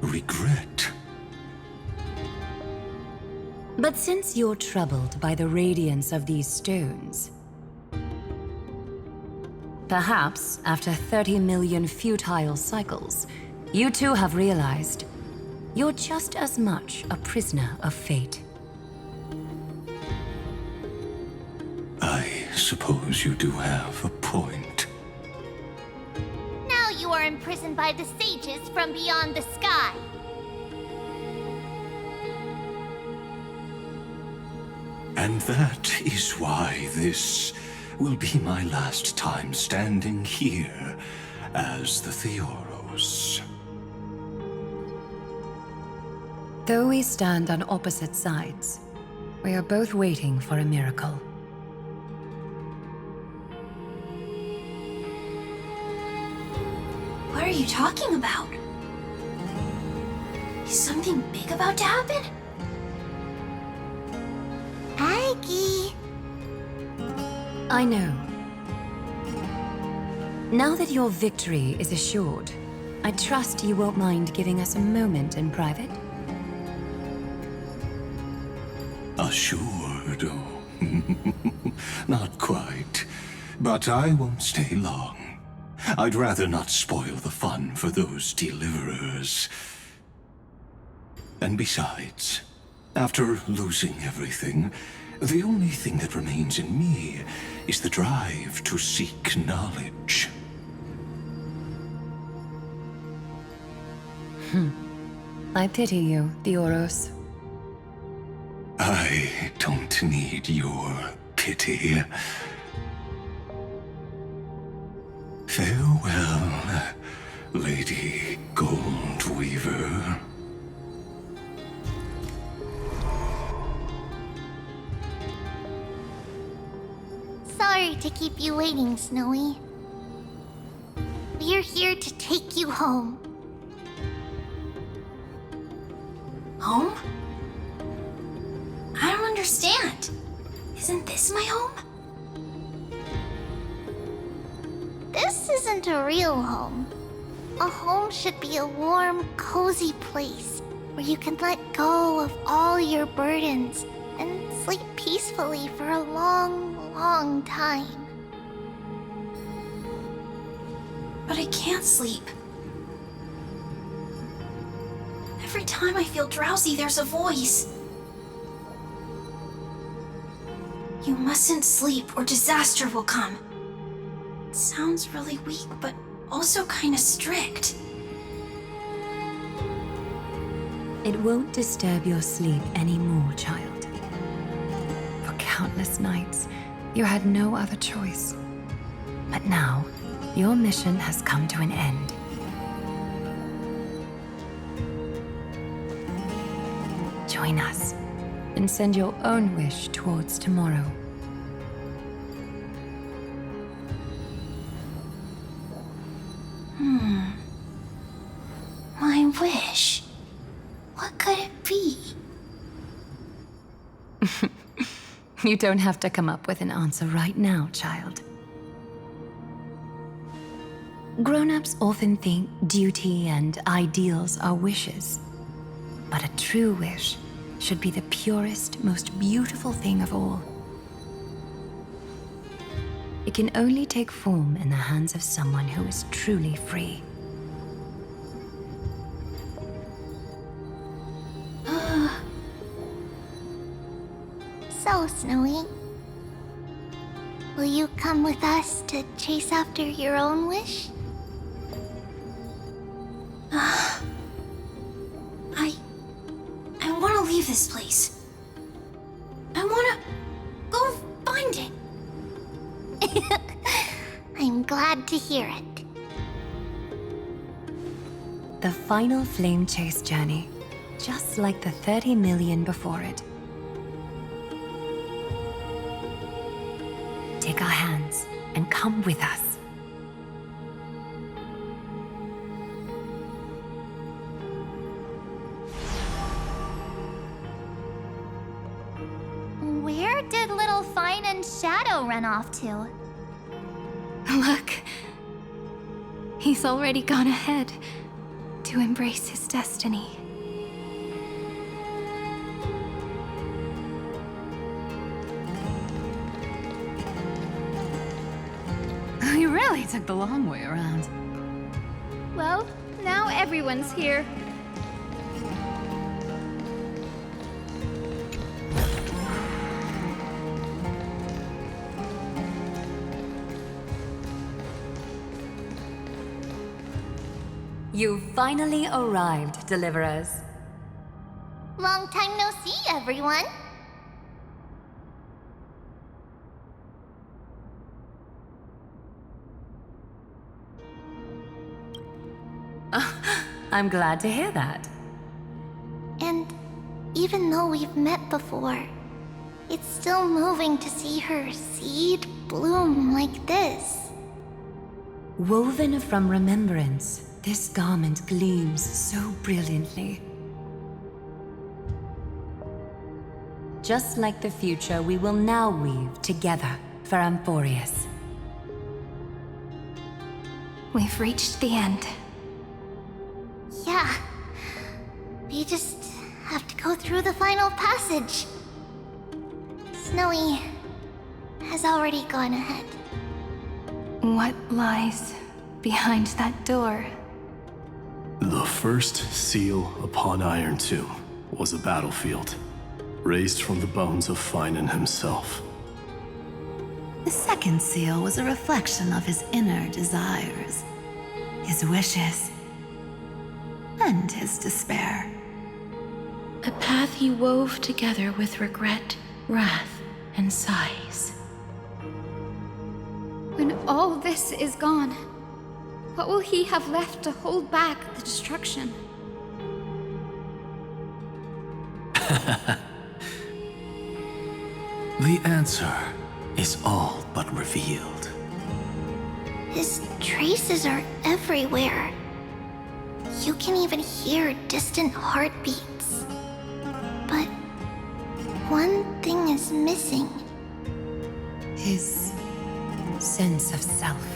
regret. But since you're troubled by the radiance of these stones, perhaps after 30 million futile cycles, you too have realized you're just as much a prisoner of fate. I suppose you do have a point. Now you are imprisoned by the sages from beyond the sky. And that is why this will be my last time standing here as the Theoros. Though we stand on opposite sides, we are both waiting for a miracle. What are you talking about? Is something big about to happen? Aggie! I know. Now that your victory is assured, I trust you won't mind giving us a moment in private. Assured? Not quite. But I won't stay long. I'd rather not spoil the fun for those deliverers. And besides, after losing everything, the only thing that remains in me is the drive to seek knowledge. I pity you, Theoros. I don't need your pity. Farewell, Lady Goldweaver. Sorry to keep you waiting, Snowy. We're here to take you home. Home? I don't understand. Isn't this my home? This isn't a real home. A home should be a warm, cozy place where you can let go of all your burdens and sleep peacefully for a long, long time. But I can't sleep. Every time I feel drowsy, there's a voice. You mustn't sleep or disaster will come. It sounds really weak, but also kind of strict. It won't disturb your sleep anymore, child. For countless nights, you had no other choice. But now, your mission has come to an end. Join us, and send your own wish towards tomorrow. My wish. What could it be? You don't have to come up with an answer right now, child. Grown-ups often think duty and ideals are wishes. But a true wish should be the purest, most beautiful thing of all. It can only take form in the hands of someone who is truly free. So, Snowy, will you come with us to chase after your own wish? I want to leave this place. I want to I'm glad to hear it. The final flame chase journey, just like the 30 million before it. Take our hands and come with us. Where did little Fine and Shadow run off to? Look. He's already gone ahead to embrace his destiny. We really took the long way around. Well, now everyone's here. You finally arrived, Deliverers. Long time no see, everyone. I'm glad to hear that. And even though we've met before, it's still moving to see her seed bloom like this. Woven from remembrance, this garment gleams so brilliantly. Just like the future, we will now weave together for Amphoreus. We've reached the end. Yeah. We just have to go through the final passage. Snowy has already gone ahead. What lies behind that door? The first seal upon Iron Tomb was a battlefield, raised from the bones of Finan himself. The second seal was a reflection of his inner desires, his wishes, and his despair. A path he wove together with regret, wrath, and sighs. When all this is gone, what will he have left to hold back the destruction? The answer is all but revealed. His traces are everywhere. You can even hear distant heartbeats. But one thing is missing. His sense of self.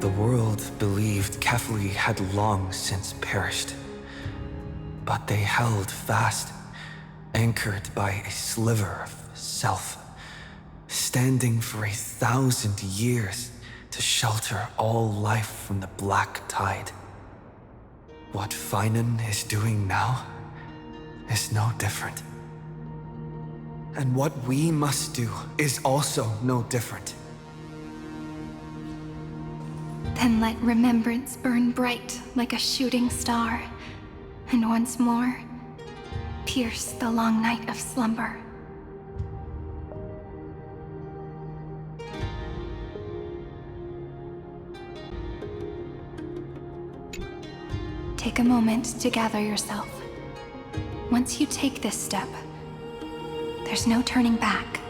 The world believed Kefli had long since perished. But they held fast, anchored by a sliver of self, standing for 1,000 years to shelter all life from the black tide. What Finan is doing now is no different. And what we must do is also no different. Then let remembrance burn bright like a shooting star, and once more, pierce the long night of slumber. Take a moment to gather yourself. Once you take this step, there's no turning back.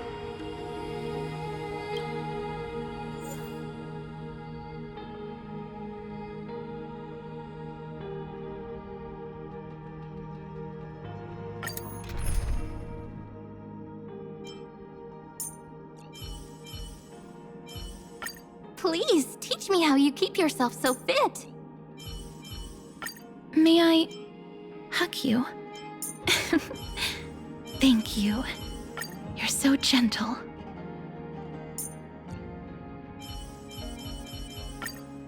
Please, teach me how you keep yourself so fit. May I hug you? Thank you. You're so gentle.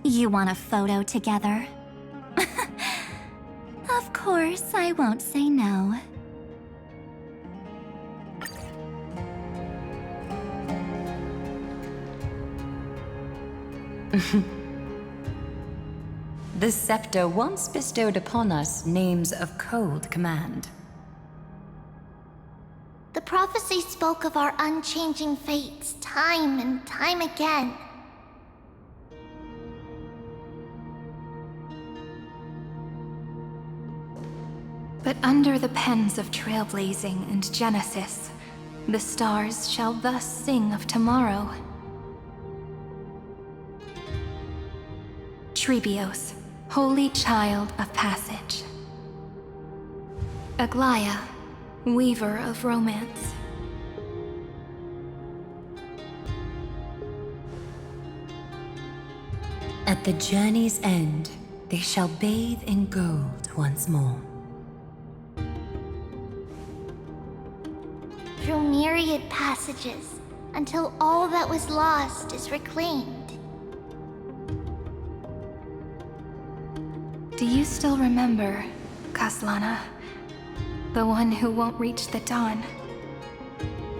You want a photo together? Of course, I won't say no. The scepter once bestowed upon us names of cold command. The prophecy spoke of our unchanging fates time and time again. But under the pens of trailblazing and Genesis, the stars shall thus sing of tomorrow. Trebios, holy child of passage. Aglaia, weaver of romance. At the journey's end, they shall bathe in gold once more. Through myriad passages, until all that was lost is reclaimed. Do you still remember, Kaslana? The one who won't reach the dawn.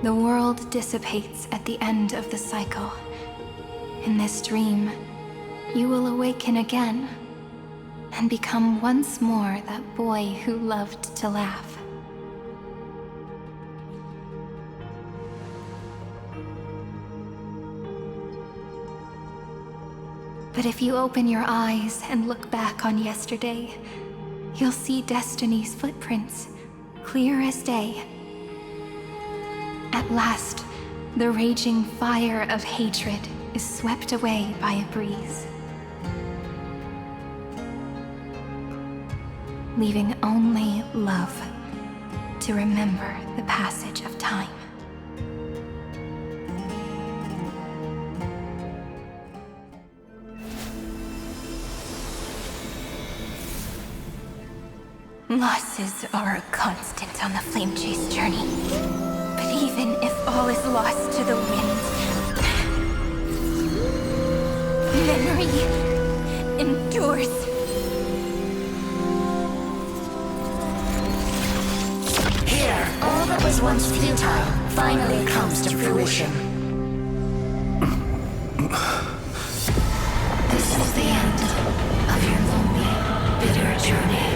The world dissipates at the end of the cycle. In this dream, you will awaken again and become once more that boy who loved to laugh. But if you open your eyes and look back on yesterday, you'll see Destiny's footprints, clear as day. At last, the raging fire of hatred is swept away by a breeze, leaving only love to remember the passage of time. Losses are a constant on the Flame Chase journey. But even if all is lost to the wind, memory endures. Here, all that was once futile finally comes to fruition. This is the end of your lonely, bitter journey.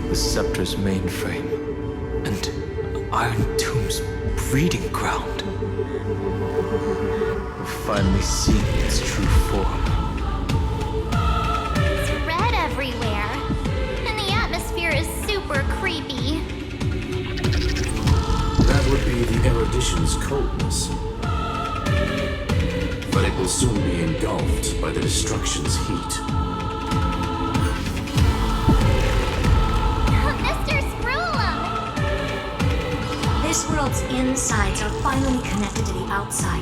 The Scepter's mainframe, and Iron Tomb's breeding ground. We've finally seen its true form. It's red everywhere, and the atmosphere is super creepy. That would be the erudition's coldness. But it will soon be engulfed by the destruction's heat. This world's insides are finally connected to the outside.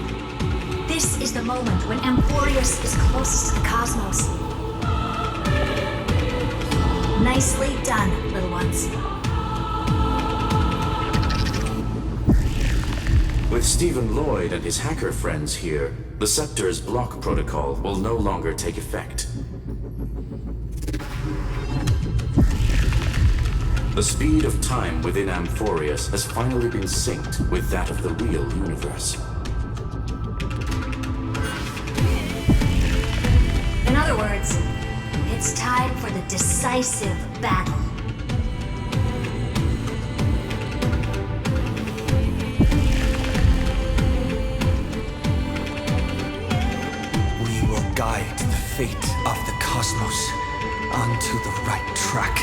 This is the moment when Amphoreus is closest to the cosmos. Nicely done, little ones. With Stephen Lloyd and his hacker friends here, the Scepter's block protocol will no longer take effect. The speed of time within Amphoreus has finally been synced with that of the real universe. In other words, it's time for the decisive battle. We will guide the fate of the cosmos onto the right track.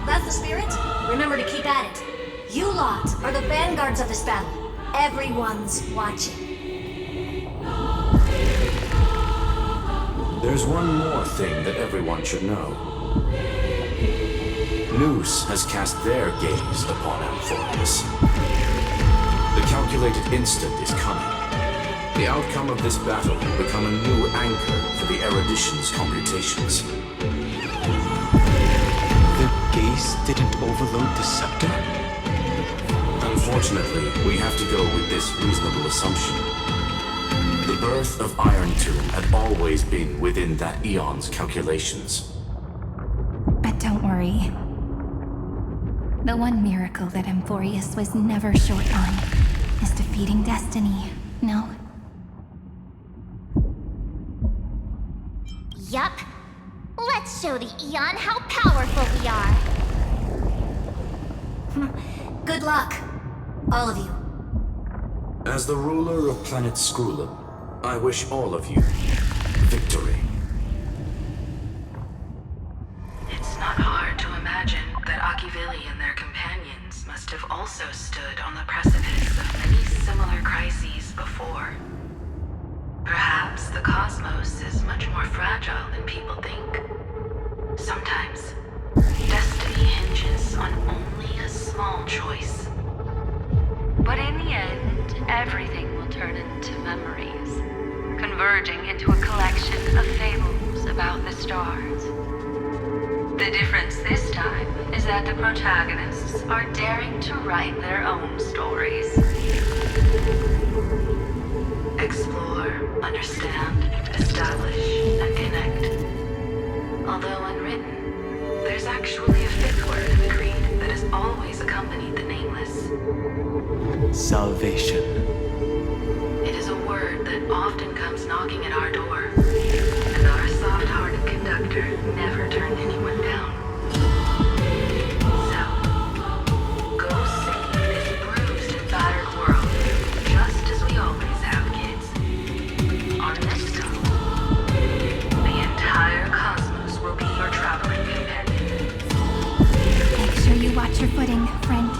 That's the spirit. Remember to keep at it. You lot are the vanguards of this battle. Everyone's watching. There's one more thing that everyone should know. Noose has cast their gaze upon Amphoreus. The calculated instant is coming. The outcome of this battle will become a new anchor for the erudition's computations. Gaze didn't overload the Scepter? Unfortunately, we have to go with this reasonable assumption. The birth of Iron Tomb had always been within that eon's calculations. But don't worry. The one miracle that Amphoreus was never short on is defeating Destiny, no? Let's show the Eon how powerful we are. Good luck, all of you. As the ruler of planet Skrullum, I wish all of you victory. It's not hard to imagine that Akivili and their companions must have also stood on the precipice of many similar crises before. Perhaps the cosmos is much more fragile than people think. Sometimes, destiny hinges on only a small choice. But in the end, everything will turn into memories, converging into a collection of fables about the stars. The difference this time is that the protagonists are daring to write their own stories. Explore, understand, establish, and connect. Although unwritten, there's actually a fifth word in the creed that has always accompanied the nameless. Salvation. It is a word that often comes knocking at our door, and our soft-hearted conductor never turned anyone down. So, go save this bruised and battered world, just as we always have, kids. Our next stop, the entire cosmos will be your traveling companion. Make sure you watch your footing, friend.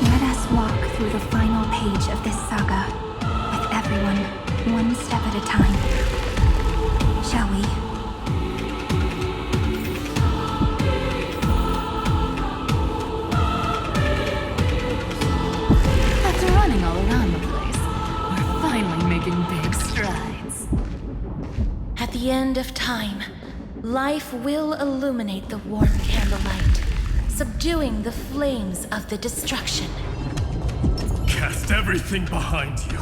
Let us walk through the final page of this saga, with everyone, one step at a time. Shall we? After running all around the place, we're finally making big strides. At the end of time, life will illuminate the warm candlelight, subduing the flames of the destruction. Cast everything behind you.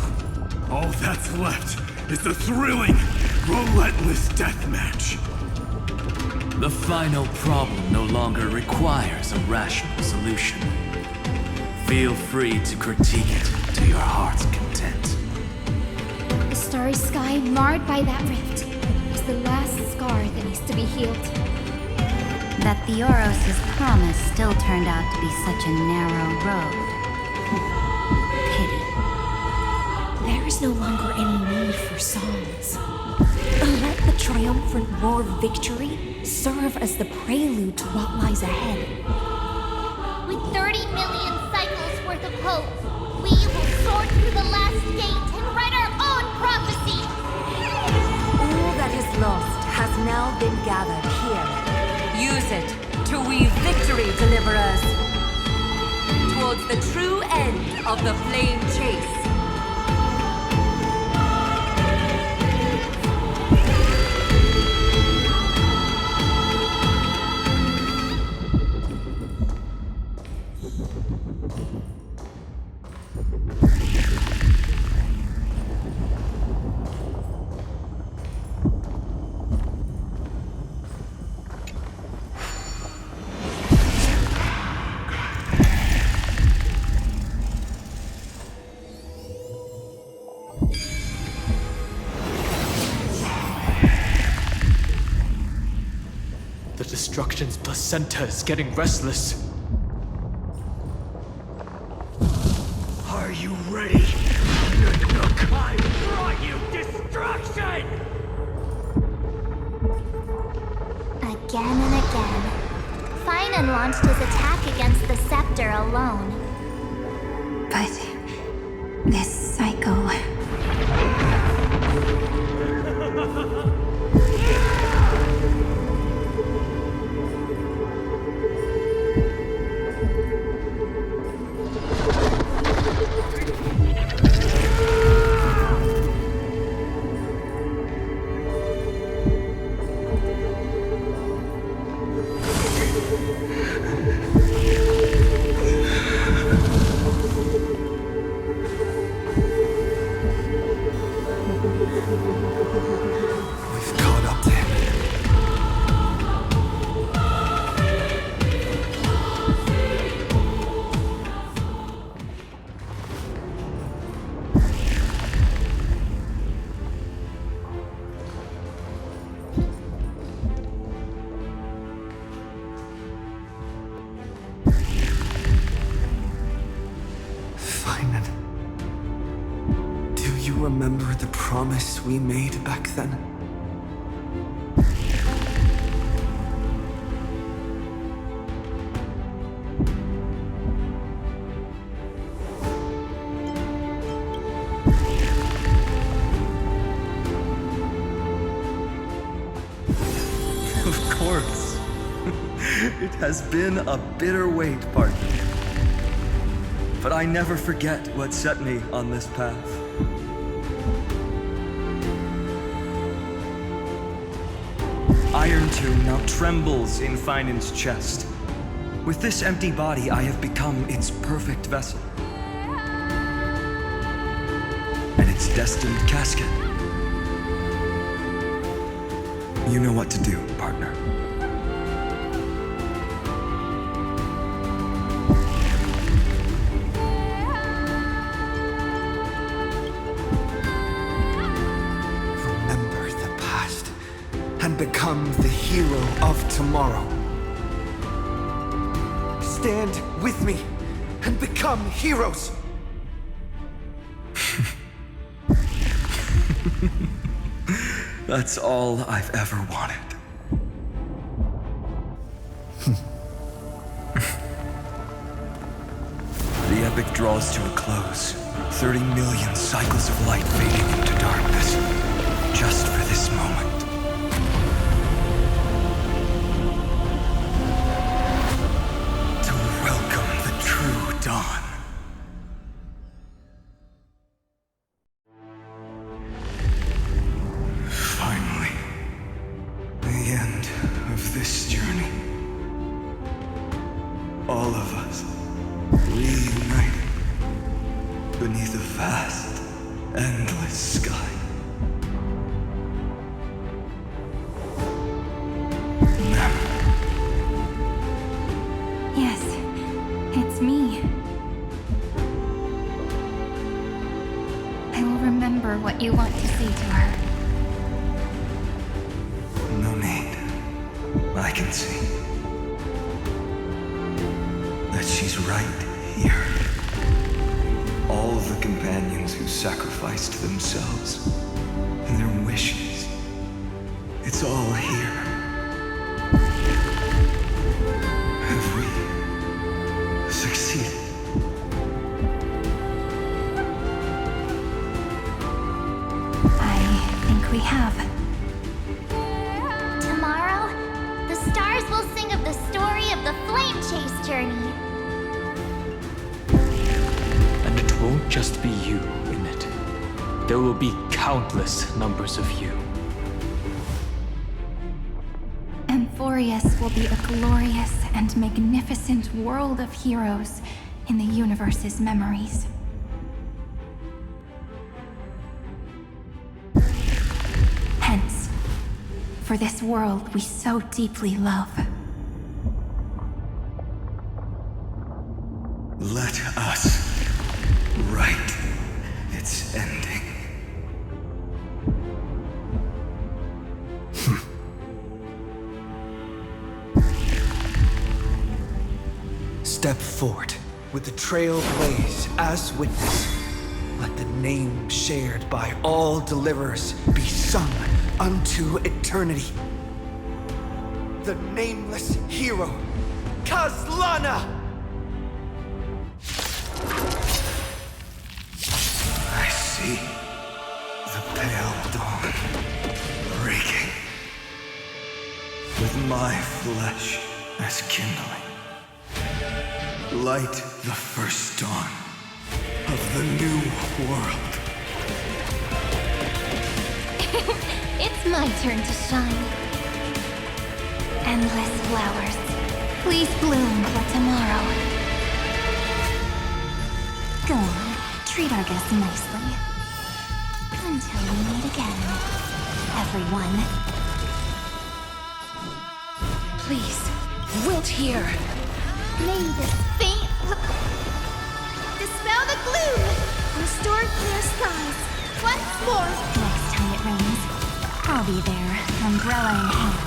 All that's left is the thrilling, relentless deathmatch. The final problem no longer requires a rational solution. Feel free to critique it to your heart's content. The starry sky marred by that rift is the last scar that needs to be healed. That Theoros' promise still turned out to be such a narrow road. Pity. There is no longer any need for songs. Let the triumphant roar of victory serve as the prelude to what lies ahead. With 30 million cycles worth of hope, we will soar through the last gate and write our own prophecy! All that is lost has now been gathered here. Use it to weave victory, deliverers, towards the true end of the flame chase. Destruction's placenta is getting restless. Are you ready? I brought you destruction! Again and again, Finan launched his attack against the scepter alone. But this cycle... remember the promise we made back then? Of course. It has been a bitter wait, partner. But I never forget what set me on this path. Iron Tomb now trembles in Finan's chest. With this empty body, I have become its perfect vessel. And its destined casket. You know what to do, partner. Remember the past and become the hero of tomorrow. Stand with me and become heroes. That's all I've ever wanted. The epic draws to a close. 30 million cycles of light fading into darkness. Just for this moment. To welcome the true dawn. Finally, the end of this journey. All of us reunited beneath a vast, endless sky. Yes, it's me. I will remember what you want to say to her. No need. I can see that she's right here. All the companions who sacrificed themselves and their wishes. It's all here. Have we succeeded? I think we have. Tomorrow, the stars will sing of the story of the flame chase journey. And it won't just be you in it. There will be countless numbers of you. Amphoreus will be a glorious and magnificent world of heroes in the universe's memories. Hence, for this world we so deeply love. Let us write its ending. Step forward with the trail blaze as witness. Let the name shared by all deliverers be sung unto eternity. The nameless hero, Kazlana! I see the pale dawn breaking, with my flesh as kindling. Light the first dawn of the new world. It's my turn to shine. Endless flowers, please bloom for tomorrow. Go on, treat our guests nicely. Until we meet again, everyone. Please, wilt here. May this faint dispel the gloom, restore clear skies. Once more. Next time it rains, I'll be there, umbrella in hand.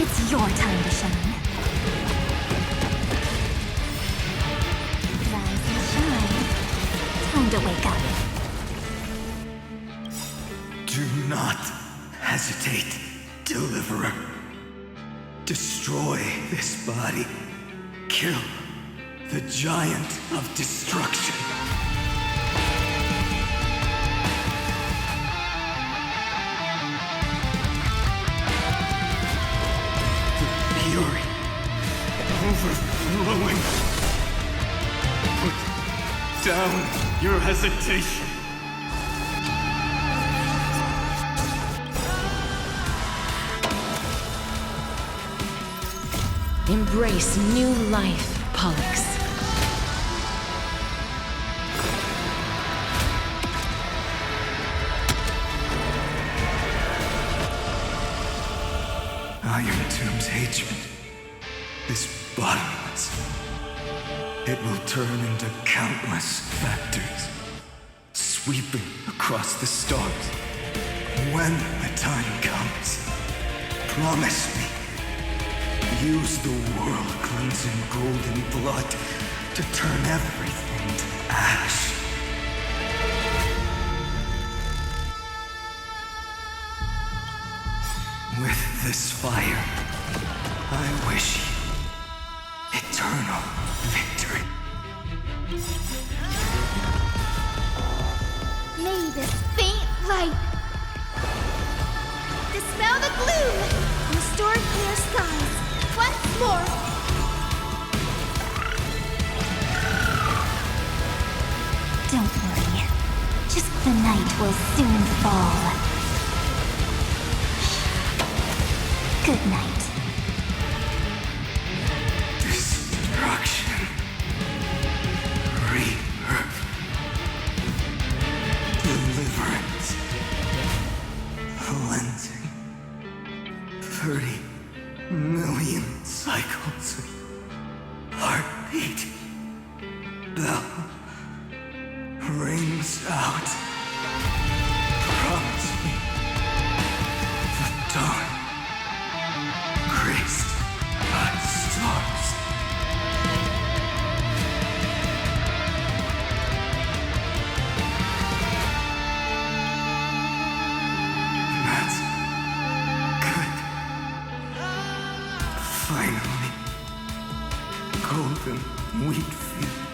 It's your time to shine. Rise and shine. Time to wake up. Do not hesitate, Deliverer. Destroy this body. Kill the giant of destruction. The fury overflowing. Put down your hesitation. Embrace new life, Pollux. Iron Tomb's hatred is bottomless. It will turn into countless factors, sweeping across the stars. When the time comes, promise me. Use the world-cleansing golden blood to turn everything to ash. With this fire, I wish you eternal victory. May this faint light dispel the gloom and restore clear skies. Once more! Don't worry. Just the night will soon fall. Good night. Destruction. Rebirth. Deliverance. Cleansing. 30 million cycles. Heartbeat. Bell rings out. Promise me the dawn graced by stars. That's good. Finally, golden wheat field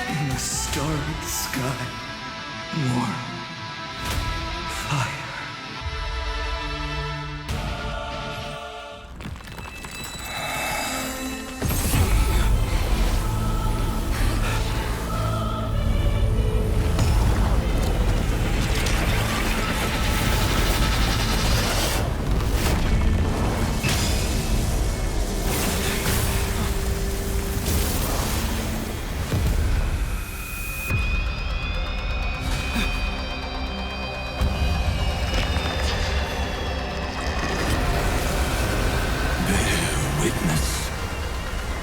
in the starry sky, warm fire.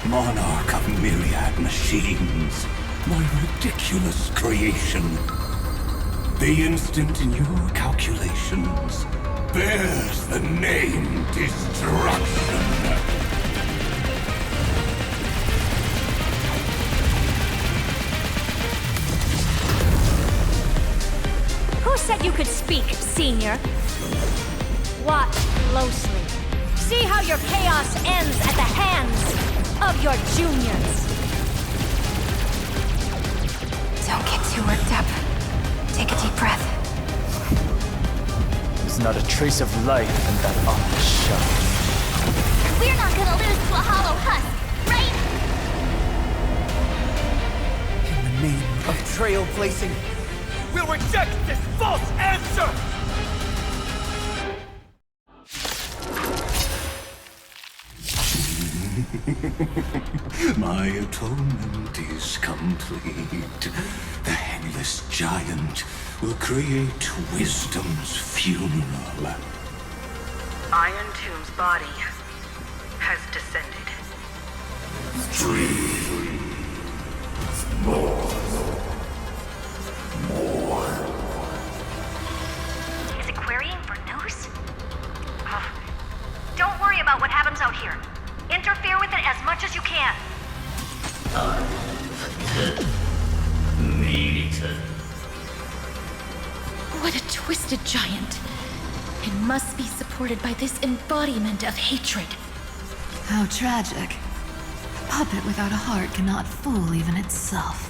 Monarch of myriad machines, my ridiculous creation. The instant in your calculations bears the name Destruction. Who said you could speak, Senior? Watch closely. See how your chaos ends at the hands of your juniors. Don't get too worked up. Take a deep breath. There's not a trace of life in that ominous shell. We're not gonna lose to a hollow husk, right? In the name of trailblazing, we'll reject this false answer! My atonement is complete. The headless giant will create wisdom's funeral. Iron Tomb's body has descended. Three. More. Is it querying for news? Oh, don't worry about what happens out here. Interfere with it as much as you can. What a twisted giant. It must be supported by this embodiment of hatred. How tragic. A puppet without a heart cannot fool even itself.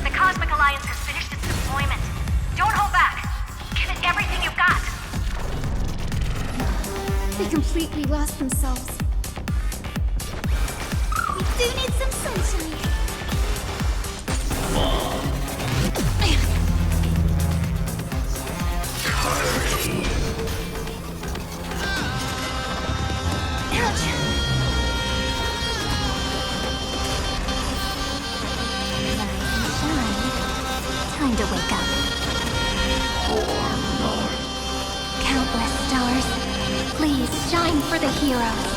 The Cosmic Alliance has finished its deployment. Don't hold back. Give it everything you've got. They completely lost themselves. We do need some sunshine. Time to wake up. Countless stars, please shine for the heroes.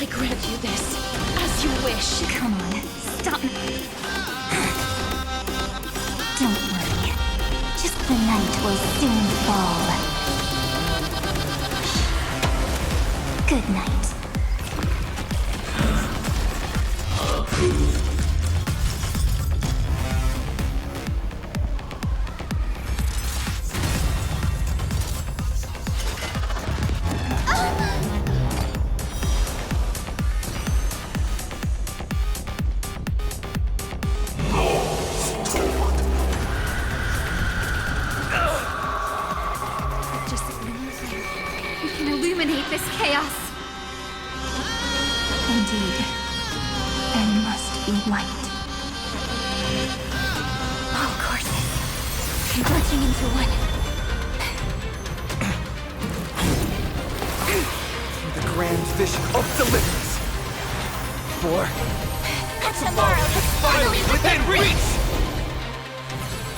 I grant you this, as you wish. Come on, stop. Don't worry. Just the night will soon fall. Good night.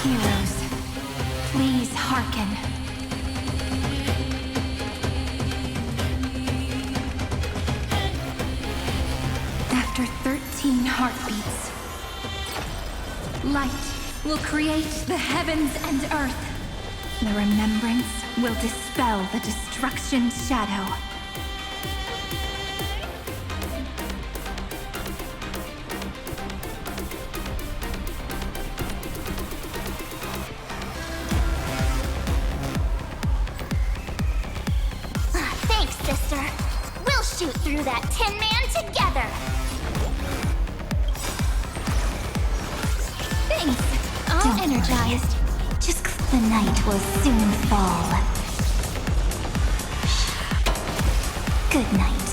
Heroes, please hearken. After 13 heartbeats, light will create the heavens and earth. The remembrance will dispel the destruction shadow. Thanks, sister. We'll shoot through that Tin Man together. Thanks. All energized. Just the night will soon fall. Good night.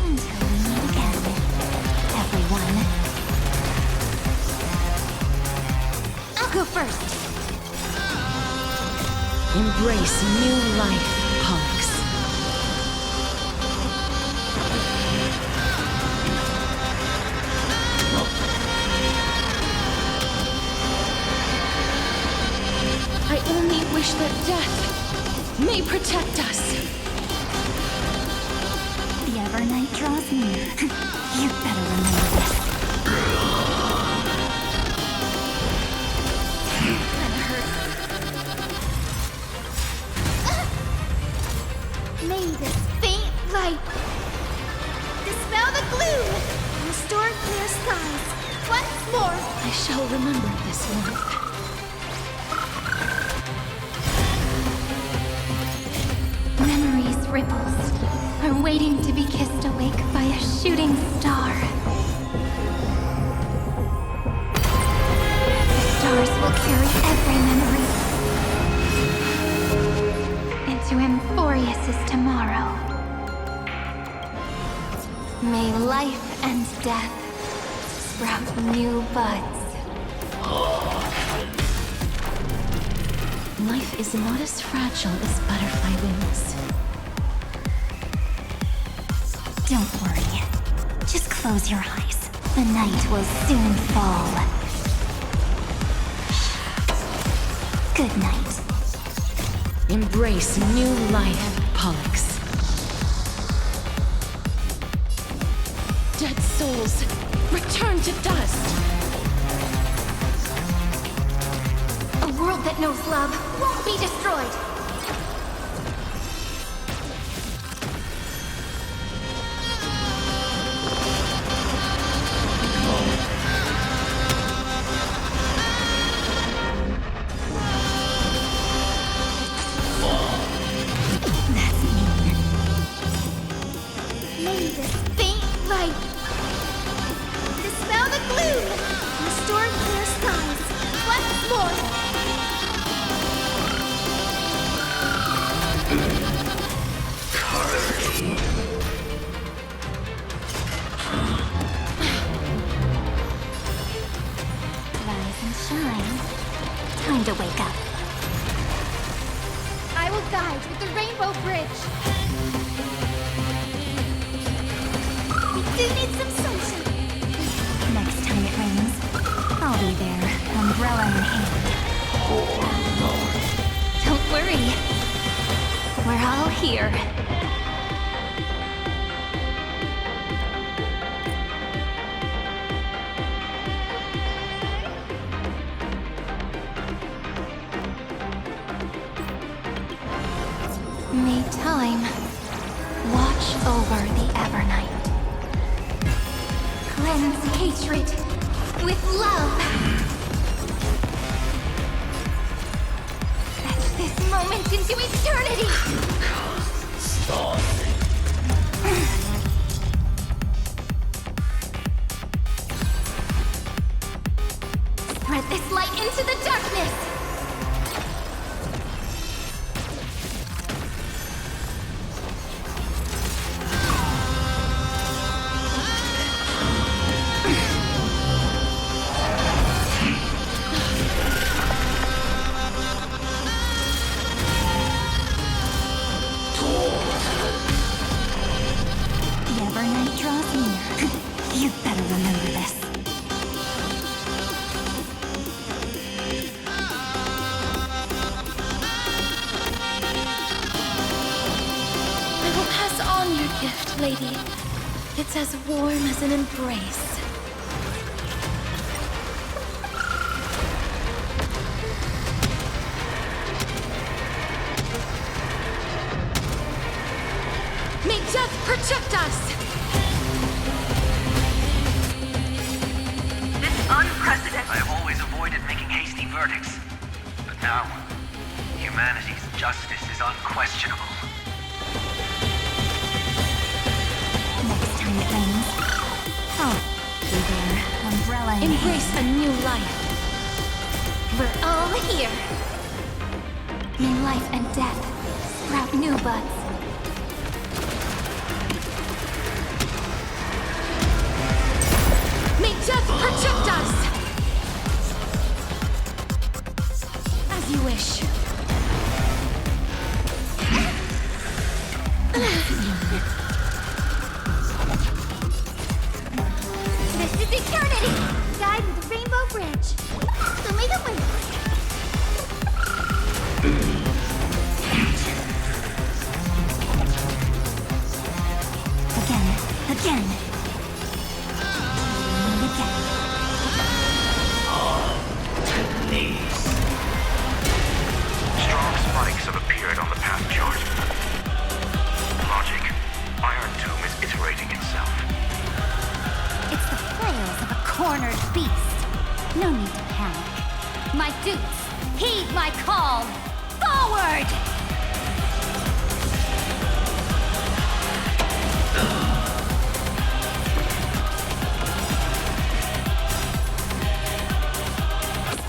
Until we meet again, everyone. I'll go first. Embrace new life, Pollux. I only wish that death may protect us. The Evernight draws near. You'd better remember this. May this faint light dispel the gloom, restore clear skies. Once more. I shall remember this warmth. Memories' ripples are waiting to be kissed awake by a shooting star. The stars will carry every memory into Amphoreus' tomorrow. May life and death sprout new buds. Life is not as fragile as butterfly wings. Don't worry. Just close your eyes. The night will soon fall. Good night. Embrace new life, Pollux. Dead souls, Return to dust! A world that knows love won't be destroyed! That's mean. May this faint light dispel the gloom! Restore clear skies once more! Rise and shine. Time to wake up. I will guide with the Rainbow Bridge. We do need some sunshine. Next time it rains, I'll be there, umbrella in hand. Don't worry. We're all here. May time watch over the Evernight. Cleanse hatred with love. Fetch this moment into eternity. Spread this light into the darkness. Lady, it's as warm as an embrace. May death protect us! This is unprecedented. I have always avoided making hasty verdicts. But now, humanity's justice is unquestionable. Oh, be there, umbrella in Embrace hand. a new life. We're all here. May life and death sprout new buds. May death protect us! As you wish. This is eternity! Guide with the Rainbow Bridge. Show me the way. Again. And again. Strong spikes have appeared on the path chart. Logic. Iron Tomb is iterating itself. It's the flails of a cornered beast. No need to panic. My dupes, heed my call. Forward!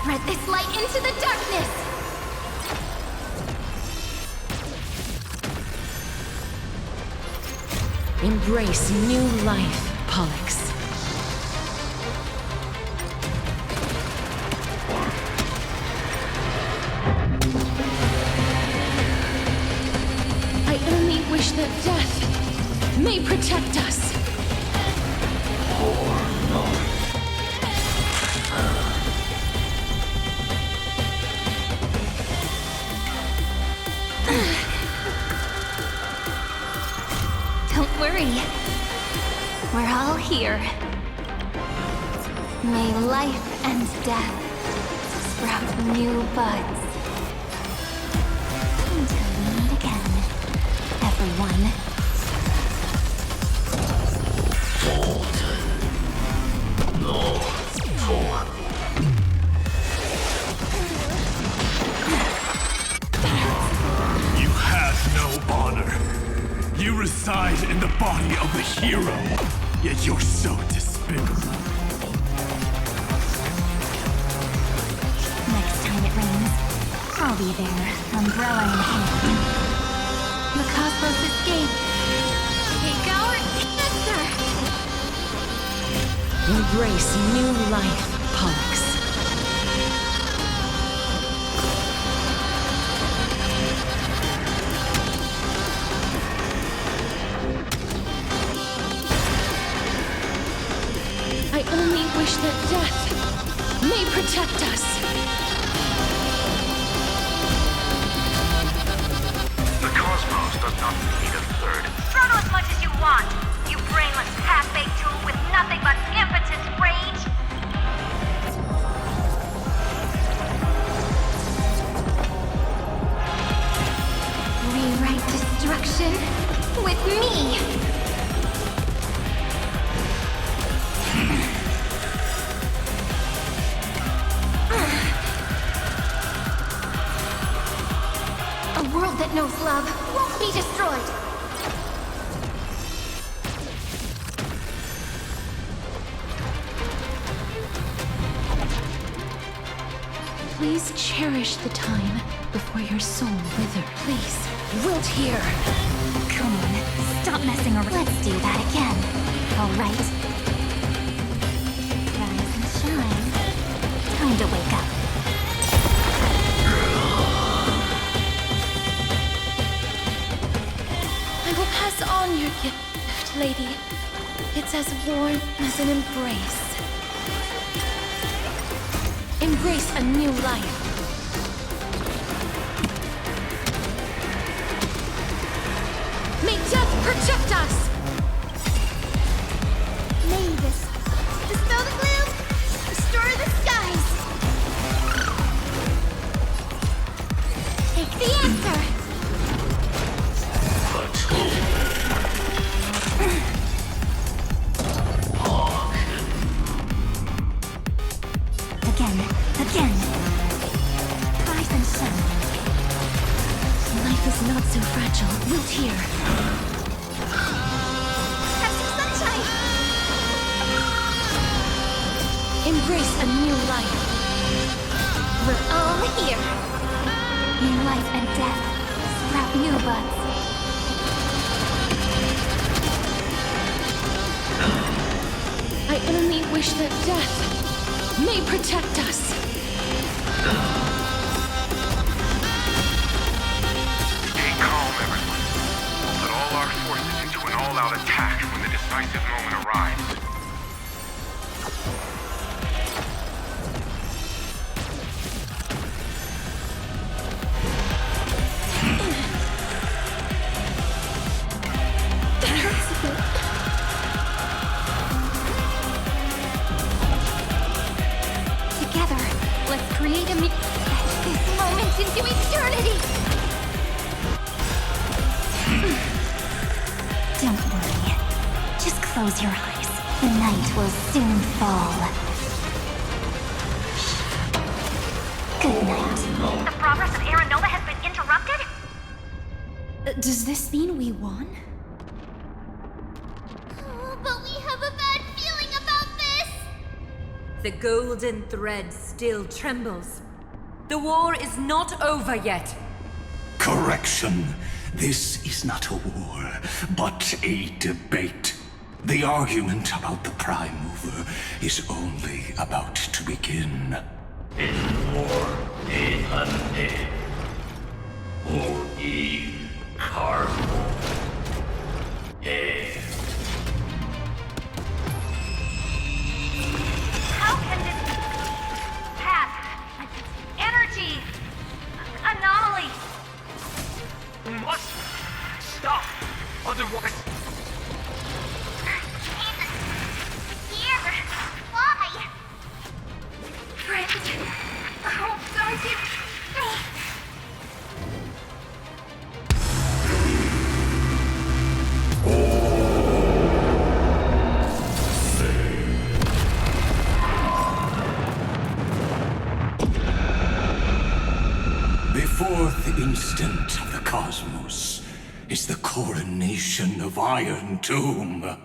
Spread this light into the darkness! Embrace new life, Pollux. I only wish that death may protect us. Don't worry. We're all here. May life and death sprout new buds. Until we meet again, everyone. You have no honor. You reside in the body of a hero, yet you're so despicable. Next time it rains, I'll be there, umbrella in hand. The cosmos escape. Take our answer. Embrace new life, Pollux. I only wish that death may protect us. The cosmos does not need a third. Throttle as much as you want, you brainless half-baked tool with nothing but impotent rage. Rewrite destruction with me. A world that knows love won't be destroyed. Please cherish the time before your soul withers. Please, wilt here. Come on, stop messing around. Let's do that again. All right. Rise and shine. Time to wake up. I will pass on your gift, lady. It's as warm as an embrace. Embrace a new life. May death protect us! Mavis, dispel the gloom, restore the skies. Take the answer. Again. Rise and shine. Life is not so fragile. Wilt here. Have some sunshine. Embrace a new life. We're all here. May life and death sprout new buds. I only wish that death may protect us. Stay calm, everyone. Put all our forces into an all-out attack when the decisive moment arrives. Create this moment into eternity! Don't worry. Just close your eyes. The night will soon fall. Good night. The progress of Aeronova has been interrupted? Does this mean we won? Oh, but we have a bad feeling about this! The golden thread still trembles. The war is not over yet. Correction. This is not a war, but a debate. The argument about the Prime Mover is only about to begin. In war, ante, or in cargo. How can this path, energy, anomaly? We must stop, otherwise. Here? Why? fourth instant of the cosmos is the coronation of Iron Tomb.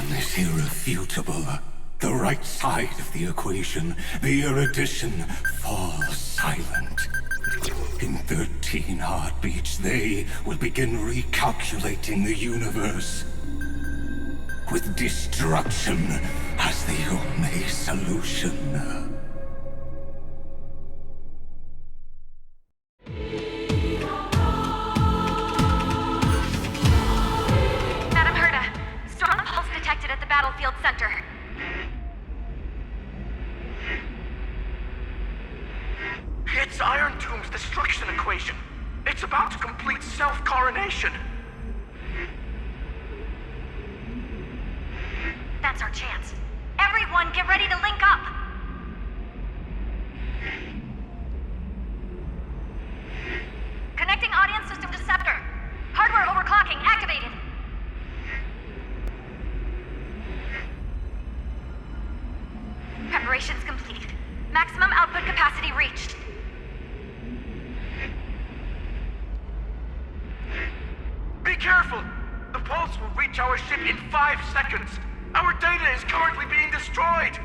Is irrefutable. The right side of the equation, the erudition, falls silent. In 13 heartbeats, they will begin recalculating the universe, with destruction as the only solution. Battlefield center. It's Iron Tomb's destruction equation. It's about to complete self-coronation. That's our chance. Everyone, get ready to link up! Connecting audience system to Scepter. Hardware overclocking activated. Preparations complete. Maximum output capacity reached. Be careful! The pulse will reach our ship in 5 seconds. Our data is currently being destroyed.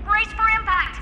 Brace for impact!